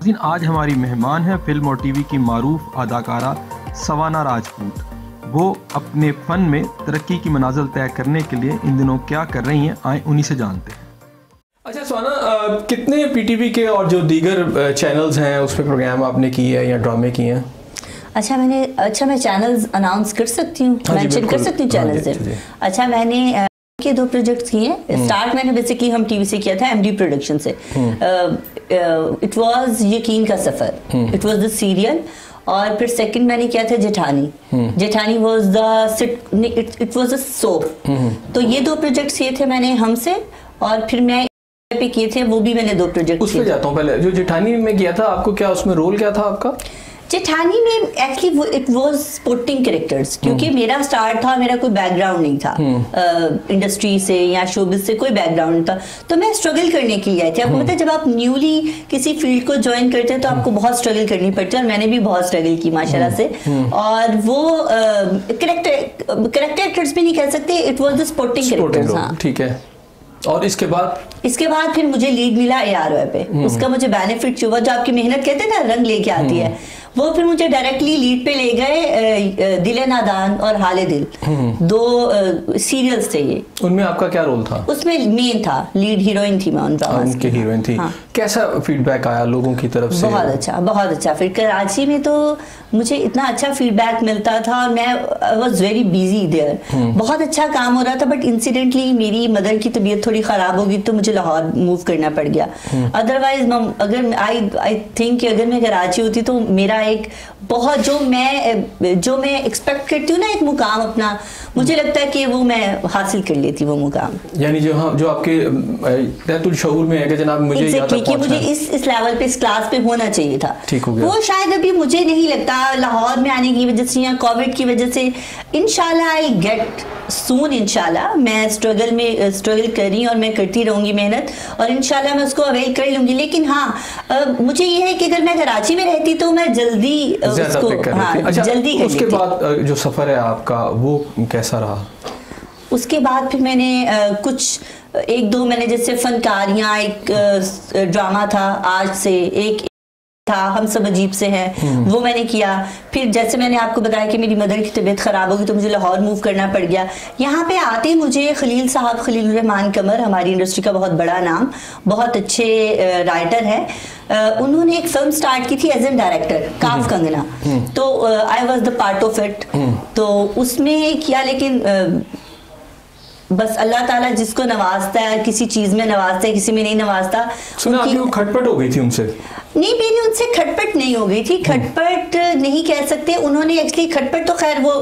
आज हमारी मेहमान है फिल्म और टीवी की मारूफ अदाकारा सवाना राजपूत। वो अपने फ़न में तरक्की की मनाज़िल तय करने के लिए इन दिनों क्या कर रही हैं, आए उन्हीं से जानते हैं। अच्छा सवाना, कितने पीटीवी के और जो दीगर चैनल्स हैं उसमें प्रोग्राम आपने किए हैं या ड्रामे किए हैं? मैं चैनल्स अनाउंस कर सकती हूँ, मेंशन कर सकती हूँ चैनल्स। अच्छा, मैंने के 2 प्रोजेक्ट्स किए। स्टार्ट मैंने बेसिकली हम टीवी से किया था, एमडी प्रोडक्शन से। इट वाज यकीन का सफर, इट वाज द सीरियल। और फिर सेकंड मैंने किया था जेठानी। जेठानी was the it was a soap. तो ये 2 प्रोजेक्ट्स किए थे मैंने हमसे, और फिर मैं पे किए थे, वो भी मैंने 2 प्रोजेक्ट उस पे जाता हूँ। पहले जो जेठानी में किया था, आपको क्या उसमें रोल क्या था आपका? जेठानी में actually it was sporting characters, क्योंकि मेरा स्टार्ट था, मेरा कोई बैकग्राउंड नहीं था इंडस्ट्री से या शोबिज से, कोई बैकग्राउंड नहीं था। तो मैं स्ट्रगल करने के लिए आई थी। आपको पता है, जब आप न्यूली किसी फील्ड को ज्वाइन करते हैं तो आपको बहुत स्ट्रगल करनी पड़ती है, और मैंने भी बहुत स्ट्रगल की माशाल्लाह से। और वो कैरेक्टर एक्टर्स भी नहीं कह सकते, it was the sporting characters. हाँ, ठीक है। और इसके बाद फिर मुझे लीड मिला ARY पे। उसका मुझे बेनिफिट हुआ, जो आपकी मेहनत कहते हैं ना रंग लेके आती है, वो फिर मुझे डायरेक्टली लीड पे ले गए। दिल नादान और हाले दिल 2 सीरियल्स थे ये। उनमें आपका क्या रोल था? उसमें मेन था, लीड हीरोइन थी मैं उन ड्रामास की। हीरोइन थी। हाँ। कैसा फीडबैक आया लोगों की तरफ से? बहुत अच्छा। फिर कराची में तो मुझे इतना अच्छा फीडबैक मिलता था, और मैं वाज वेरी बिजी देयर। बहुत अच्छा काम हो रहा था, बट इंसिडेंटली मेरी मदर की तबीयत थोड़ी खराब हो गई, तो मुझे लाहौर मूव करना पड़ गया। अदरवाइज अगर आई थिंक अगर मैं कराची होती तो मेरा एक बहुत जो मैं एक्सपेक्ट करती हूँ ना, एक मुकाम अपना, मुझे लगता है कि वो मैं हासिल कर लेती वो मुकाम। यानी जो आपके तहतुल शऊर में है कि जनाब मुझे कि मुझे इस लेवल पे, इस क्लास पे होना चाहिए था, ठीक हो गया। वो शायद अभी मुझे नहीं लगता, लाहौर में आने की वजह से या कोविड की वजह से। इंशाल्लाह आई गेट सून। इंशाल्लाह मैं स्ट्रगल कर रही हूँ, और मैं करती रहूंगी मेहनत, और इंशाल्लाह मैं उसको अवेल कर लूंगी। लेकिन हाँ, मुझे ये है कि अगर मैं कराची में रहती तो मैं जल्दी उसको जल्दी कर। उसके बाद जो सफर है आपका, वो कैसा रहा? उसके बाद फिर मैंने कुछ 1-2 मैंने, जैसे फनकारियां, एक ड्रामा था आज से, एक था हम सब अजीब से हैं, वो मैंने किया। फिर जैसे मैंने आपको बताया कि मेरी मदर की तबीयत खराब होगी, तो मुझे लाहौर मूव करना पड़ गया। यहाँ पे आते मुझे खलील साहब, खलील रहमान कमर, हमारी इंडस्ट्री का बहुत बड़ा नाम, बहुत अच्छे राइटर है। उन्होंने एक फिल्म स्टार्ट की थी एज एन डायरेक्टर, काफ कंगना। तो I was the part of it. तो उसमें किया, लेकिन बस अल्लाह ताला जिसको नवाजता है, किसी चीज में नवाजता है, किसी में नहीं नवाजता। सुना आपकी वो खटपट हो गई थी उनसे? नहीं, मेरी उनसे खटपट नहीं हो गई थी। खटपट नहीं कह सकते, उन्होंने एक्चुअली खटपट तो खैर वो,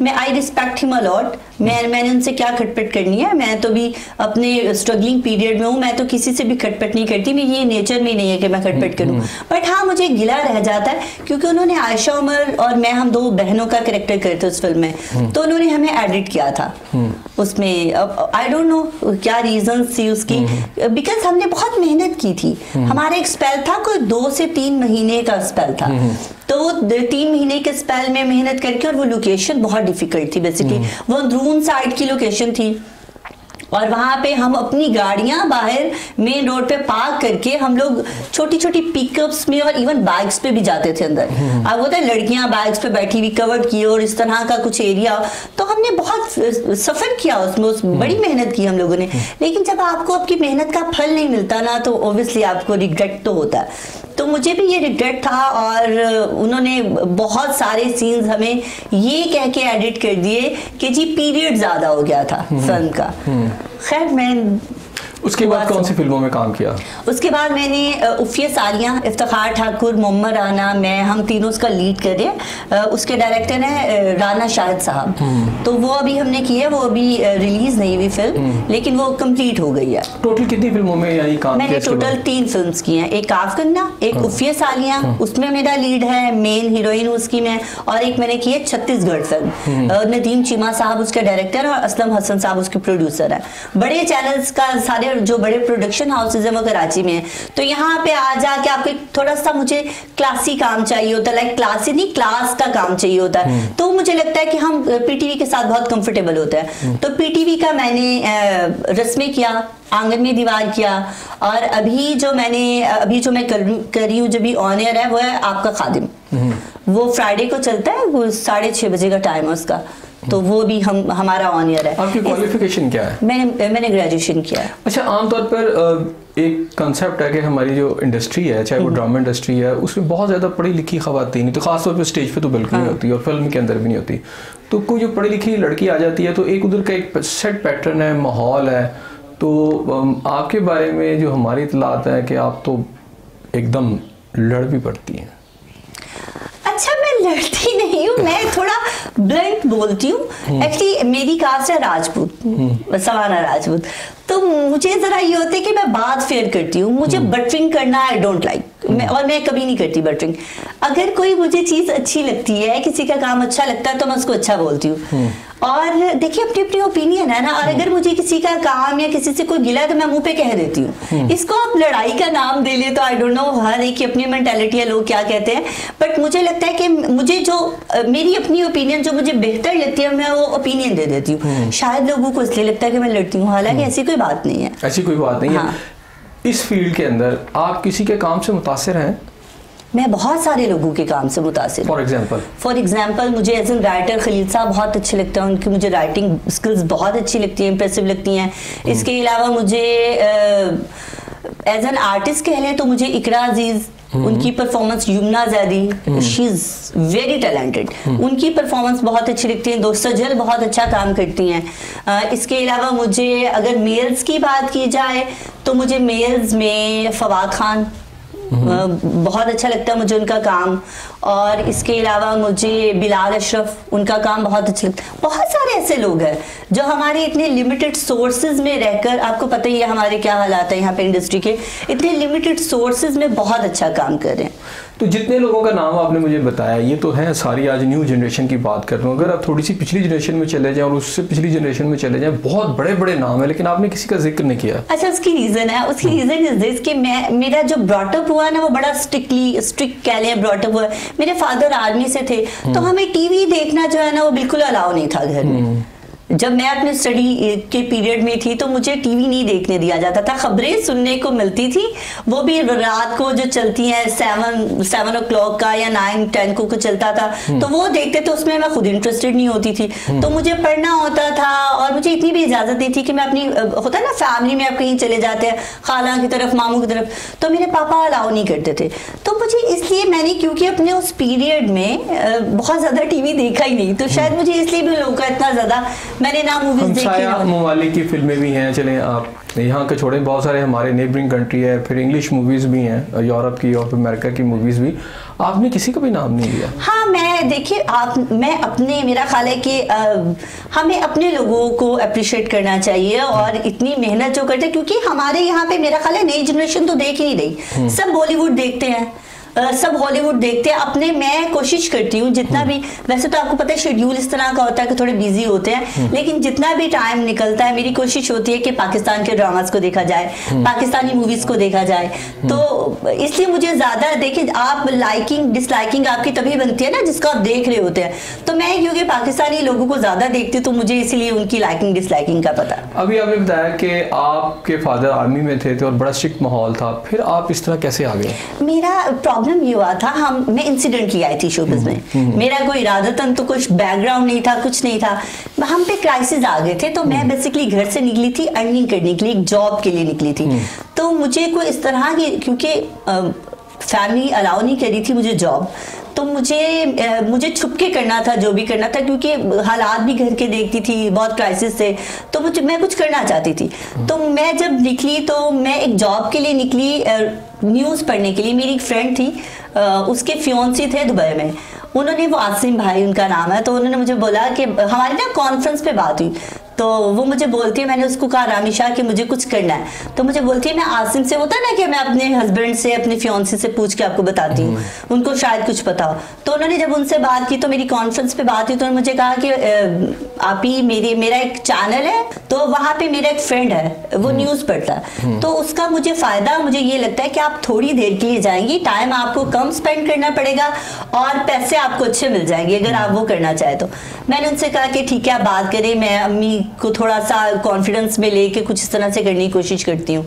मैं I respect him a lot. मैंने उनसे क्या खटपट करनी है, मैं तो भी अपने स्ट्रगलिंग पीरियड में हूँ, मैं तो किसी से भी खटपट नहीं करती, मेरी ये नेचर में नहीं है कि मैं खटपट करूँ। बट हाँ, मुझे गिला रह जाता है, क्योंकि उन्होंने आयशा उमर और मैं, हम 2 बहनों का कैरेक्टर करते उस फिल्म में, तो उन्होंने हमें एडिट किया था उसमें। आई डोंट नो क्या रीजन थी उसकी, बिकॉज हमने बहुत मेहनत की थी। हमारा एक स्पेल था, कोई 2 से 3 महीने का स्पेल था। तो 3 महीने के स्पेल में मेहनत करके, और वो लोकेशन बहुत डिफिकल्ट थी। बेसिकली वो अंदरून साइड की लोकेशन थी, और वहां पे हम अपनी गाड़ियां बाहर मेन रोड पे पार्क करके हम लोग छोटी छोटी पिकअप्स में और इवन बाइक्स पे भी जाते थे अंदर। अब होता है लड़कियां बाइक्स पे बैठी हुई कवर्ड किए और इस तरह का कुछ एरिया, तो हमने बहुत सफर किया उसमें, बड़ी मेहनत की हम लोगों ने। लेकिन जब आपको आपकी मेहनत का फल नहीं मिलता ना, तो ऑब्वियसली आपको रिग्रेट तो होता है। तो मुझे भी ये रिग्रेट था, और उन्होंने बहुत सारे सीन्स हमें ये कह के एडिट कर दिए कि जी पीरियड ज्यादा हो गया था फिल्म का। खैर, मैं उसके बाद कौन सी फिल्मों में काम किया? उसके बाद मैंने उफिया सालियां, इफ्तिखार ठाकुर, मोहम्मद राना, मैं, हम तीनों उसका लीड कर रहे हैं। उसके डायरेक्टर हैं राना शाहिद साहब। तो वो अभी हमने की है, वो अभी रिलीज नहीं हुई फिल्म, लेकिन वो कंप्लीट हो गई है। टोटल कितनी फिल्मों में यानी काम किया? मैंने टोटल 3 फिल्म्स की हैं। एक काफ कंगना, एक उफिया सालियां, उसमें मेरा लीड है, मेन हीरोइन उसकी मैं, और एक मैंने की है छत्तीसगढ़ फिल्म। नदीम चीमा साहब उसके डायरेक्टर, और असलम हसन साहब उसके प्रोड्यूसर है। बड़े चैनल्स का सारे हमारे जो बड़े प्रोडक्शन हाउसेज हैं वो कराची में हैं, तो यहाँ पे आ जाके आपको थोड़ा सा मुझे क्लासी काम चाहिए होता है, लाइक क्लासी नहीं क्लास का काम चाहिए होता है, तो मुझे लगता है कि हम पीटीवी के साथ बहुत कंफर्टेबल होता है। तो पीटीवी का मैंने रस्में किया, आंगन में दीवार किया, और अभी जो मैं कर रही हूँ जब भी ऑन एयर है वो है आपका खादिम। वो फ्राइडे को चलता है, वो 6:30 बजे का टाइम है उसका, तो वो भी हमारा ऑन ईयर है। आपकी क्वालिफिकेशन क्या है? मैंने ग्रेजुएशन किया है। अच्छा, आमतौर पर एक कंसेप्ट है कि हमारी जो इंडस्ट्री है, चाहे वो ड्रामा इंडस्ट्री है, उसमें बहुत ज़्यादा पढ़ी लिखी ख़वातीन, तो खासतौर पर स्टेज पे तो बिल्कुल नहीं होती, और फिल्म के अंदर भी नहीं होती। तो कोई जो पढ़ी लिखी लड़की आ जाती है तो एक उधर का एक सेट पैटर्न है, माहौल है। तो आपके बारे में जो हमारी इतलात है कि आप तो एकदम लड़ भी पड़ती हैं। अच्छा, मैं लड़ती नहीं हूँ, मैं थोड़ा ब्लंट बोलती हूँ। एक्चुअली मेरी कास्ट है राजपूत, सवाना राजपूत, तो मुझे जरा ये होता है कि मैं बात फेयर करती हूँ, मुझे बटरिंग करना आई डोंट लाइक, और मैं कभी नहीं करती बटरिंग। अगर कोई मुझे चीज अच्छी लगती है, किसी का काम अच्छा लगता है, तो मैं उसको अच्छा बोलती हूँ। और देखिए अपनी अपनी ओपिनियन है ना, और अगर मुझे किसी का काम या किसी से कोई गिला है तो मैं मुंह पे कह देती हूँ। इसको आप लड़ाई का नाम दे ले तो आई डोंट नो, हर एक की अपनी मेंटालिटी है, लोग क्या कहते हैं, बट मुझे लगता है कि मुझे जो मेरी अपनी ओपिनियन जो मुझे बेहतर लगती है, मैं वो ओपिनियन दे देती हूँ। शायद लोगों को इसलिए लगता है कि मैं लड़ती हूँ, हालांकि ऐसी कोई बात नहीं है। ऐसी कोई बात नहीं है। इस फील्ड के अंदर आप किसी के काम से मुतासिर हैं? मैं बहुत सारे लोगों के काम से मुतासिर। फॉर एग्जाम्पल मुझे एज एन राइटर खलील साहब बहुत अच्छे लगते हैं, उनकी मुझे राइटिंग स्किल्स बहुत अच्छी लगती हैं, इंप्रेसिव लगती हैं। इसके अलावा मुझे एज एन आर्टिस्ट कह लें तो मुझे इकरा अजीज, उनकी performance, Yumna Zaidi, she is very talented, उनकी परफॉर्मेंस बहुत अच्छी लगती है। दोस्त सजल बहुत अच्छा काम करती हैं। इसके अलावा मुझे अगर मेल्स की बात की जाए तो मुझे मेल्स में फवाद खान बहुत अच्छा लगता है मुझे उनका काम, और इसके अलावा मुझे बिलाल अशरफ, उनका काम बहुत अच्छा लगता है। बहुत सारे ऐसे लोग हैं जो हमारे इतने लिमिटेड सोर्सेज में रहकर, आपको पता ही है हमारे क्या हालात है यहाँ पे इंडस्ट्री के, इतने लिमिटेड सोर्सेज में बहुत अच्छा काम कर रहे हैं। तो जितने लोगों का नाम आपने मुझे बताया, ये तो है सारी आज न्यू जनरेशन की बात कर रहा हूँ। अगर आप थोड़ी सी पिछली जनरेशन में चले जाएं और उससे पिछली जनरेशन में चले जाएं, बहुत बड़े बड़े नाम है, लेकिन आपने किसी का जिक्र नहीं किया। अच्छा, उसकी रीजन है, उसकी रीजन इज दिस कि मेरा जो ब्रॉटअप हुआ ना वो बड़ा स्ट्रिक्ट कह लें ब्रॉटअप हुआ। मेरे फादर आर्मी से थे, तो हमें टीवी देखना जो है ना वो बिल्कुल अलाउ नहीं था घर में। जब मैं अपने स्टडी के पीरियड में थी तो मुझे टीवी नहीं देखने दिया जाता था, खबरें सुनने को मिलती थी, वो भी रात को जो चलती हैं 7 o'clock का या 9-10 को चलता था, तो वो देखते थे, उसमें मैं खुद इंटरेस्टेड नहीं होती थी। तो मुझे पढ़ना होता था, और मुझे इतनी भी इजाजत नहीं थी कि मैं अपनी, होता है ना फैमिली में आप कहीं चले जाते हैं खाला की तरफ, मामू की तरफ, तो मेरे पापा अलाउ नहीं करते थे। तो मुझे इसलिए मैंने, क्योंकि अपने उस पीरियड में बहुत ज्यादा टीवी देखा ही नहीं, तो शायद मुझे इसलिए भी लोगों का इतना ज्यादा मैंने ना मूवीज देखी ना। ममालिक की फिल्में भी हैं, चलें आप यहाँ के छोड़ें, बहुत सारे हमारे नेबरिंग कंट्री है, फिर इंग्लिश मूवीज़ भी हैं, यूरोप की और अमेरिका की मूवीज़ भी। आपने किसी का भी नाम नहीं लिया? हाँ, मैं देखिए मैं अपने, मेरा ख्याल है कि हमें अपने लोगों को अप्रिशिएट करना चाहिए, और इतनी मेहनत जो करते हैं, क्योंकि हमारे यहाँ पे मेरा ख्याल है नई जनरेशन तो देख ही नहीं रही, सब बॉलीवुड देखते हैं, सब हॉलीवुड देखते हैं अपने। मैं कोशिश करती हूँ जितना भी, वैसे तो आपको पता है शेड्यूल इस तरह का होता है कि थोड़े बिजी होते हैं, लेकिन जितना भी टाइम निकलता है मेरी कोशिश होती है कि पाकिस्तान के ड्रामास को देखा जाए, पाकिस्तानी मूवीज को देखा जाए। तो इसलिए मुझे ज्यादा, देखिए आप लाइकिंग डिसलाइकिंग आपकी तभी बनती है ना जिसको आप देख रहे होते हैं, तो मैं क्योंकि पाकिस्तानी लोगों को ज्यादा देखती हूँ तो मुझे इसलिए उनकी लाइकिंग डिसलाइकिंग का पता। अभी आपने बताया कि आपके फादर आर्मी में थे और बड़ा स्ट्रिक्ट माहौल था, फिर आप इस तरह कैसे आ गए? मेरा प्रॉब्लम ये हुआ था, मैं इंसिडेंटली आई थी शोबिज़ में, मेरा कोई इरादतन तो कुछ बैकग्राउंड नहीं था, कुछ नहीं था, हम पे क्राइसिस आ गए थे। तो मैं बेसिकली घर से निकली थी अर्निंग करने के लिए, एक जॉब के लिए निकली थी। तो मुझे कोई इस तरह की, क्योंकि फैमिली अलाउ नहीं करी थी मुझे जॉब, तो मुझे छुप के करना था जो भी करना था, क्योंकि हालात भी घर के देखती थी, बहुत क्राइसिस थे, तो मैं कुछ करना चाहती थी। तो मैं जब निकली तो मैं एक जॉब के लिए निकली, न्यूज़ पढ़ने के लिए। मेरी एक फ्रेंड थी, उसके फियोंसी थे दुबई में, उन्होंने, वो आसिम भाई उनका नाम है, तो उन्होंने मुझे बोला कि हमारी ना कॉन्फ्रेंस पे बात हुई, तो वो मुझे बोलती है, मैंने उसको कहा रामिशा कि मुझे कुछ करना है, तो मुझे बोलती है मैं आसिम से, होता है ना कि मैं अपने हस्बैंड से अपने फियांसे से पूछ के आपको बताती हूँ, उनको शायद कुछ पता हो। तो उन्होंने जब उनसे बात की, तो मेरी कॉन्फ्रेंस पे बात हुई, तो उन्होंने मुझे कहा कि आप ही मेरा एक चैनल है, तो वहाँ पे मेरा एक फ्रेंड है, वो न्यूज़ पढ़ता है, तो उसका मुझे फायदा मुझे ये लगता है कि आप थोड़ी देर के लिए जाएंगी, टाइम आपको कम स्पेंड करना पड़ेगा और पैसे आपको अच्छे मिल जाएंगे अगर आप वो करना चाहे तो। मैंने उनसे कहा कि ठीक है आप बात करें, मैं अम्मी को थोड़ा सा कॉन्फिडेंस में लेके कुछ इस तरह से करने की कोशिश करती हूँ।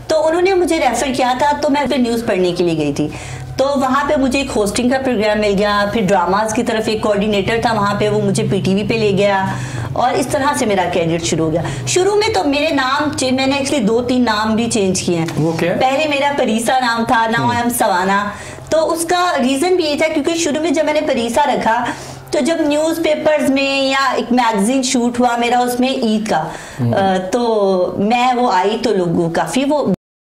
तो उन्होंने मुझे रेफर किया था, तो मैं फिर न्यूज़ पढ़ने के लिए गई थी, तो वहाँ पे मुझे एक होस्टिंग का प्रोग्राम मिल गया, फिर ड्रामाज की तरफ एक कोऑर्डिनेटर था वहाँ पे, वो मुझे पीटीवी पे ले गया और इस तरह से मेरा कैरियर शुरू हो गया। शुरू में तो मेरे नाम मैंने एक्चुअली 2-3 नाम भी चेंज किए हैं। वो क्या? पहले मेरा परीसा नाम था, नाउ आई एम सवाना। तो उसका रीजन भी ये था क्योंकि शुरू में जब मैंने परीसा रखा, तो जब न्यूज़पेपर्स में या एक मैगजीन शूट हुआ मेरा उसमें ईद का, तो मैं वो आई तो लोगों काफी वो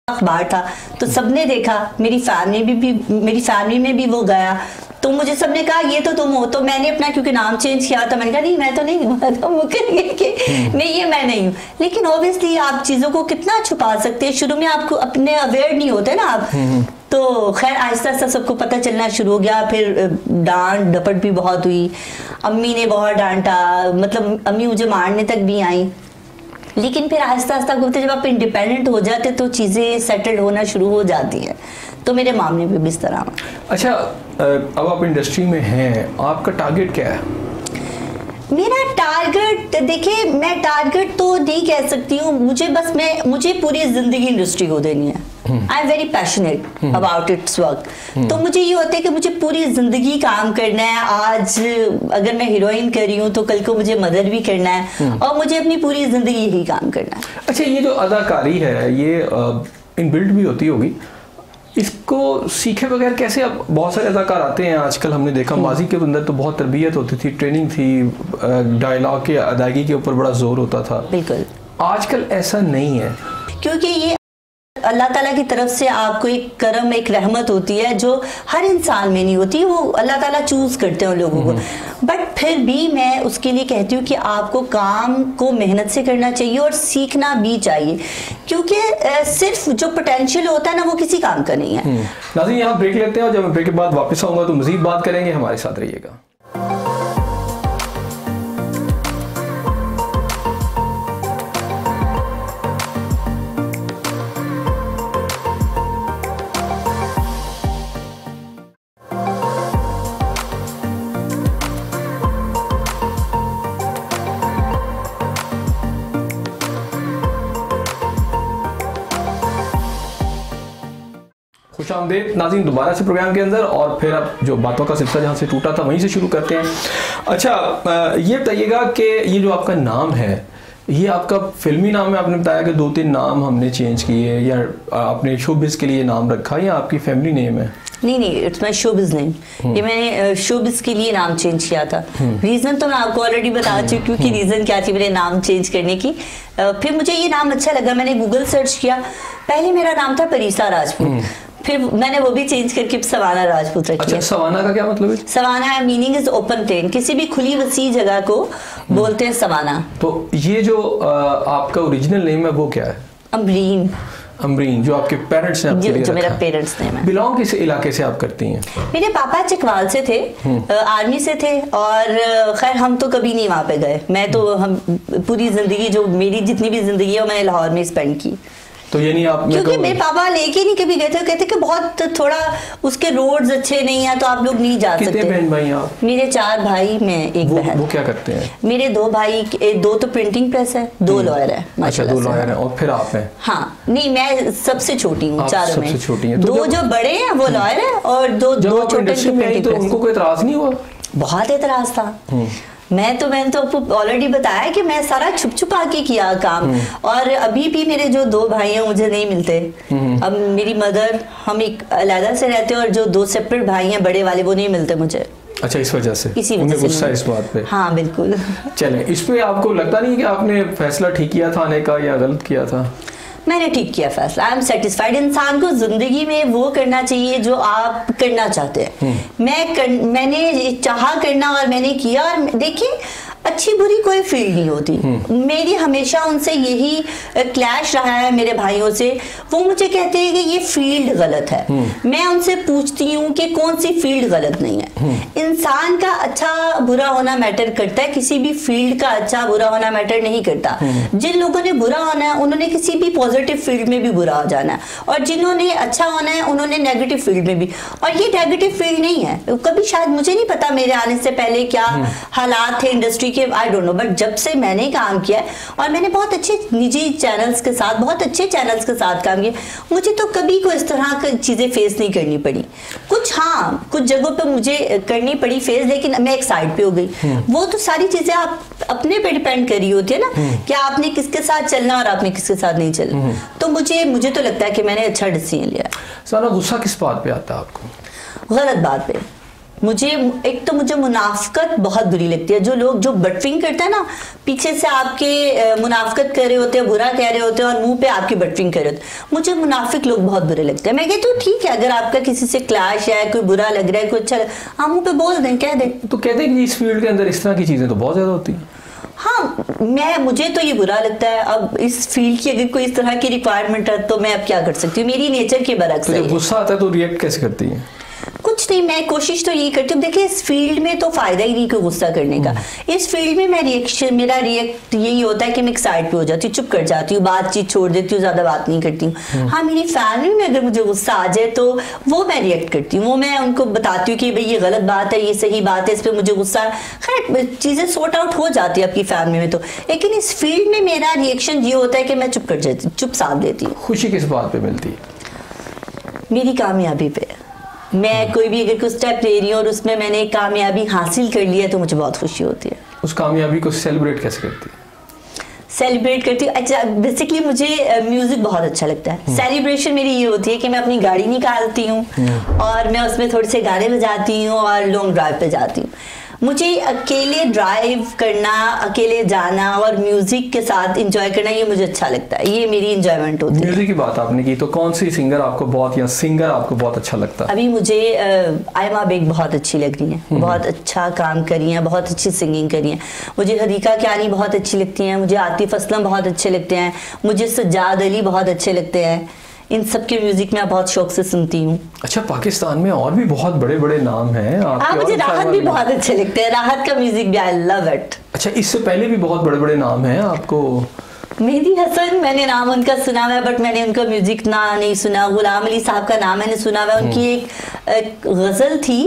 अखबार था, तो सबने देखा, मेरी फैमिली में भी वो गया, तो मुझे सबने कहा ये तो तुम हो। तो मैंने अपना क्योंकि नाम चेंज किया था, मैंने कहा नहीं मैं तो नहीं हूँ, तो नहीं ये मैं नहीं हूँ। लेकिन ऑब्वियसली आप चीज़ों को कितना छुपा सकते हैं, शुरू में आपको अपने अवेयर नहीं होते ना आप, तो खैर आहिस्ता आहिस्ता सबको पता चलना शुरू हो गया। फिर डांट डपट भी बहुत हुई, अम्मी ने बहुत डांटा, मतलब अम्मी मुझे मारने तक भी आई। लेकिन फिर आहिस्ता आहिस्ता होते जब आप इंडिपेंडेंट हो जाते तो चीज़ें सेटल्ड होना शुरू हो जाती हैं, तो मेरे मामले में भी इस तरह। अच्छा, अब आप इंडस्ट्री में हैं, आपका टारगेट क्या है? मेरा टारगेट, देखिए मैं टारगेट तो नहीं कह सकती हूँ, मुझे पूरी जिंदगी इंडस्ट्री को देनी है। I am very passionate about it's work. तो मुझे ये होता है कि मुझे पूरी जिंदगी काम करना है। आज अगर मैं हीरोइन कर रही हूँ तो कल को मुझे मदर भी करना है, और मुझे अपनी पूरी जिंदगी यही काम करना है। अच्छा, ये जो अदाकारी है ये इनबिल्ट भी होती होगी, इसको सीखे बगैर कैसे? अब बहुत सारे अदाकार आते हैं आजकल, हमने देखा माजी के अंदर तो बहुत तरबियत होती थी, ट्रेनिंग थी, डायलॉग के अदायगी के ऊपर बड़ा जोर होता था। बिल्कुल आजकल ऐसा नहीं है, क्योंकि ये अल्लाह ताला की तरफ से आपको एक करम, एक रहमत होती है जो हर इंसान में नहीं होती, वो अल्लाह ताला चूज करते हैं उन लोगों को। बट फिर भी मैं उसके लिए कहती हूँ कि आपको काम को मेहनत से करना चाहिए और सीखना भी चाहिए, क्योंकि सिर्फ जो पोटेंशियल होता है ना वो किसी काम का नहीं है। नाज़रीन यहाँ ब्रेक लेते हैं और जब मैं ब्रेक के बाद वापस आऊँगा तो मजीद बात करेंगे, हमारे साथ रहिएगा। खुशामदीद नाज़रीन दोबारा से प्रोग्राम के अंदर, और फिर अब जो बातों का सिलसिला जहाँ से टूटा था वहीं से शुरू करते हैं। अच्छा, ये बताइएगा कि ये जो आपका नाम है, ये आपका फिल्मी नाम है? आपने बताया कि 2-3 नाम हमने चेंज किए, या आपने शोबिज़ के लिए नाम रखा, या आपकी फैमिली नेम है? नहीं, इट्स माय शोबिज़ नेम। ये मैंने शोबिज़ के लिए नाम चेंज किया था। रीज़न तो मैं आपको ऑलरेडी बता चुकी हूँ कि रीज़न क्या थी मेरे नाम चेंज करने की। फिर मुझे ये नाम अच्छा लगा, मैंने गूगल सर्च किया। पहले मेरा नाम था परीसा राजपूत, फिर मैंने वो भी चेंज करके सवाना राजपूत रखी। अच्छा, सवाना का क्या मतलब है? Savanna meaning is open plain, किसी भी खुली वसी जगह को बोलते हैं सवाना। तो ये जो आपका ओरिजिनल नेम है वो क्या है? अमरीन। अमरीन, जो आपके पेरेंट्स ने आपके लिए जो मेरा पेरेंट्स नेम है। बिलोंग किस इलाके से आप करती हैं? मेरे पापा चकवाल से थे, आर्मी से थे, और खैर हम तो कभी नहीं वहाँ पे गए। मैं तो हम पूरी जिंदगी, जो मेरी जितनी भी जिंदगी है वो मैंने लाहौर में स्पेंड की। तो यानी आप, क्योंकि मेरे पापा लेके नहीं कभी गए थे, कहते कि बहुत थोड़ा उसके रोड्स अच्छे नहीं है तो आप लोग नहीं जा सकते। कितने बहन भाई आप? मेरे 4 भाई, मैं एक बहन। वो क्या करते हैं? मेरे 2 भाई, 2 तो प्रिंटिंग प्रेस है, 2 लॉयर है। अच्छा, 2 लॉयर हैं, और फिर आप हैं? हाँ, नहीं मैं सबसे छोटी हूँ चारों में। सबसे छोटी हैं। 2 जो बड़े हैं वो लॉयर है, और 2 छोटे प्रिंटिंग प्रेस। उनको कोई एतराज नहीं हुआ? बहुत एतराज था। मैंने तो आपको ऑलरेडी बताया कि मैं सारा छुप छुपा के किया काम, और अभी भी मेरे जो 2 भाई हैं मुझे नहीं मिलते। अब मेरी मदर, हम एक अलग से रहते हैं, और जो 2 सेपरेट भाई हैं बड़े वाले, वो नहीं मिलते मुझे। अच्छा, इस वजह से? इसी वजह से गुस्सा इस बात पे? हाँ बिल्कुल। चलें, इस पे आपको लगता नहीं कि आपने फैसला ठीक किया था आने का, या गलत किया था? मैंने ठीक किया फैसला। I am satisfied. इंसान को जिंदगी में वो करना चाहिए जो आप करना चाहते हैं। मैंने चाहा करना और मैंने किया। और देखिए, अच्छी बुरी कोई फील्ड नहीं होती। मेरी हमेशा उनसे यही क्लैश रहा है मेरे भाइयों से। वो मुझे कहते हैं कि ये फील्ड गलत है। मैं उनसे पूछती हूँ कि कौन सी फील्ड गलत नहीं है। इंसान का अच्छा बुरा होना मैटर करता है, किसी भी फील्ड का अच्छा बुरा होना मैटर नहीं करता। जिन लोगों ने बुरा होना है उन्होंने किसी भी पॉजिटिव फील्ड में भी बुरा हो जाना है, और जिन्होंने अच्छा होना है उन्होंने नेगेटिव फील्ड में भी। और ये नेगेटिव फील्ड नहीं है। कभी शायद मुझे नहीं पता मेरे आने से पहले क्या हालात थे इंडस्ट्री के, आई डोंट नो, बट जब से मैंने काम किया है और मैंने बहुत अच्छे निजी चैनल्स के साथ, बहुत अच्छे चैनल्स के साथ काम किया, मुझे तो कभी कोई इस तरह की चीजें फेस नहीं करनी पड़ी। कुछ जगहों पे मुझे करनी पड़ी फेस, लेकिन मैं एक साइड पे हो गई। वो तो सारी चीजें आप अपने पे डिपेंड कर रही होती है ना, कि आपने किसके साथ चलना और आपने किसके साथ नहीं चलना। तो मुझे तो लगता है कि मैंने अच्छा डिसीजन लिया। सारा गुस्सा किस बात पे आता है आपको? गलत बात पे। मुझे मुनाफकत बहुत बुरी लगती है। जो बटरिंग करते हैं ना, पीछे से आपके मुनाफकत कर रहे होते हैं, बुरा कह रहे होते हैं और मुंह पे आपकी बटरिंग कर रहे होते हैं। मुझे मुनाफिक लोग बहुत बुरे लगते हैं। मैं कहती हूँ ठीक है, अगर आपका किसी से क्लैश है, कोई बुरा लग रहा है, कोई अच्छा, आप मुंह पे बोल दें, कह दें। तो कहते हैं कि इस फील्ड के अंदर इस तरह की चीजें तो बहुत ज्यादा होती हैं। हाँ, मुझे तो ये बुरा लगता है। अब इस फील्ड की अगर कोई इस तरह की रिक्वायरमेंट है तो मैं अब क्या कर सकती हूँ, मेरी नेचर के बरक्स है। तो जब गुस्सा आता है तो रिएक्ट कैसे करती है? कुछ नहीं, मैं कोशिश तो यही करती हूँ। देखिए, इस फील्ड में तो फायदा ही नहीं कोई गुस्सा करने का। इस फील्ड में मेरा रिएक्ट यही होता है कि मैं एक साइड पे हो जाती हूँ, चुप कर जाती हूँ, बातचीत छोड़ देती हूँ, ज्यादा बात नहीं करती हूँ। हाँ, मेरी फैमिली में अगर मुझे गुस्सा आ जाए तो वो मैं रिएक्ट करती हूँ। वो मैं उनको बताती हूँ कि भाई ये गलत बात है, ये सही बात है, इस पर मुझे गुस्सा। खैर, चीजें सॉर्ट आउट हो जाती है आपकी फैमिली में तो। लेकिन इस फील्ड में मेरा रिएक्शन ये होता है कि मैं चुप कर जाती हूँ, चुप साथ देती हूँ। खुशी किस बात पे मिलती है? मेरी कामयाबी पे। मैं कोई भी अगर कुछ स्टेप ले रही हूँ और उसमें मैंने कामयाबी हासिल कर लिया तो मुझे बहुत खुशी होती है। उस कामयाबी को सेलिब्रेट कैसे करती है? सेलिब्रेट करती हूँ, अच्छा, बेसिकली मुझे म्यूजिक बहुत अच्छा लगता है। सेलिब्रेशन मेरी ये होती है कि मैं अपनी गाड़ी निकालती हूँ और मैं उसमें थोड़े से गाने बजाती हूँ और लॉन्ग ड्राइव पे जाती हूँ। मुझे अकेले ड्राइव करना, अकेले जाना और म्यूजिक के साथ एंजॉय करना, ये मुझे अच्छा लगता है। ये मेरी एंजॉयमेंट होती है। म्यूजिक की बात आपने की, तो कौन सी सिंगर आपको बहुत, या सिंगर आपको बहुत अच्छा लगता है? अभी मुझे आयमा बेग बहुत अच्छी लग रही हैं, बहुत अच्छा काम कर रही हैं, बहुत अच्छी सिंगिंग कर रही हैं। मुझे हरीका कियानी बहुत अच्छी लगती हैं, मुझे आतिफ असलम बहुत अच्छे लगते हैं, मुझे सज्जाद अली बहुत अच्छे लगते हैं। इन सब के म्यूजिक मैं बहुत शौक से सुनती हूँ। अच्छा, पाकिस्तान में और भी बहुत बड़े बड़े नाम हैं। मुझे राहत भी बहुत अच्छे लगते हैं, राहत का म्यूजिक भी, आई लव इट। अच्छा, इससे पहले भी बहुत बड़े बड़े नाम हैं आपको? मेहंदी हसन, मैंने नाम उनका सुना हुआ है, बट मैंने उनका म्यूजिक ना नहीं सुना। गुलाम अली साहब का नाम मैंने सुना हुआ है। उनकी एक गजल थी,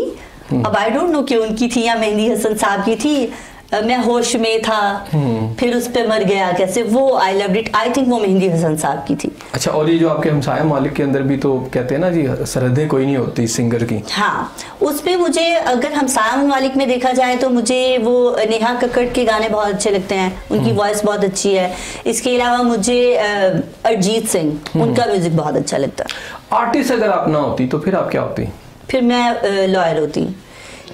अब आई डोंट नो कि उनकी थी या मेहंदी हसन साहब की थी, मैं होश में था फिर उस पे मर गया कैसे, वो I loved it. I think वो मेहंदी हसन साहब की थी। अच्छा, और ये जो आपके हमसाया मालिक के अंदर भी तो कहते हैं ना जी, सरहदें कोई नहीं होती सिंगर की। हाँ, उसमें मुझे अगर हमसाया मालिक में देखा जाए तो मुझे वो नेहा कक्कड़ के गाने बहुत अच्छे लगते हैं, उनकी वॉइस बहुत अच्छी है। इसके अलावा मुझे अरिजीत सिंह, उनका म्यूजिक बहुत अच्छा लगता है। आर्टिस्ट अगर आप ना होती तो फिर आप क्या होती? फिर मैं लॉयर होती,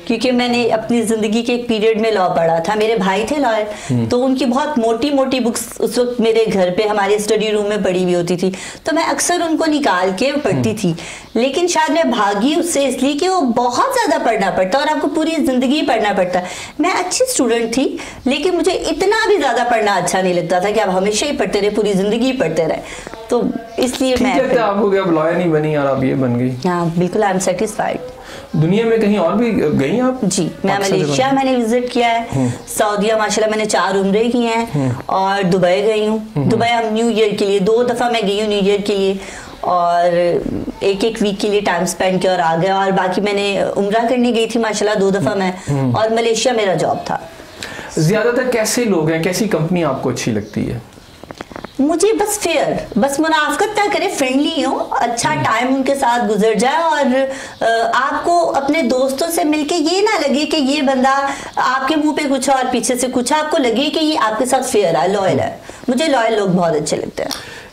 क्योंकि मैंने अपनी जिंदगी के एक पीरियड में लॉ पढ़ा था। मेरे भाई थे लॉयर, तो उनकी बहुत मोटी मोटी बुक्स उस वक्त मेरे घर पे हमारे स्टडी रूम में पड़ी हुई होती थी, तो मैं अक्सर उनको निकाल के पढ़ती थी। लेकिन शायद मैं भागी उससे इसलिए कि वो बहुत ज्यादा पढ़ना पड़ता और आपको पूरी जिंदगी पढ़ना पड़ता। मैं अच्छी स्टूडेंट थी, लेकिन मुझे इतना भी ज्यादा पढ़ना अच्छा नहीं लगता था कि आप हमेशा ही पढ़ते रहे, पूरी जिंदगी पढ़ते रहे। तो इसलिए मैं आपको क्या लॉयर नहीं बनी और आप ये बन गई? हाँ, बिल्कुल, आई एम सेटिस्फाइड। दुनिया में कहीं और भी गई आप? जी, मैं मलेशिया मैंने विजिट किया है, सऊदीया माशाल्लाह मैंने 4 उम्रे की हैं, और दुबई गई हूँ। दुबई हम न्यू ईयर के लिए 2 दफ़ा मैं गई हूँ न्यू ईयर के लिए, और एक वीक के लिए टाइम स्पेंड किया और आ गया। और बाकी मैंने उम्रा करने गई थी माशाल्लाह 2 दफ़ा मैं, और मलेशिया मेरा जॉब था। ज्यादातर कैसे लोग हैं, कैसी कंपनी आपको अच्छी लगती है? मुझे बस फेयर, बस मुनाफकत ना करे, फ्रेंडली हो, अच्छा टाइम उनके साथ गुजर जाए, और आपको अपने दोस्तों से मिलके ये ना लगे कि ये बंदा आपके मुंह पे कुछ और पीछे से कुछ, आपको लगे कि ये आपके साथ फेयर है, लॉयल है। मुझे लॉयल लोग बहुत अच्छे लगते हैं।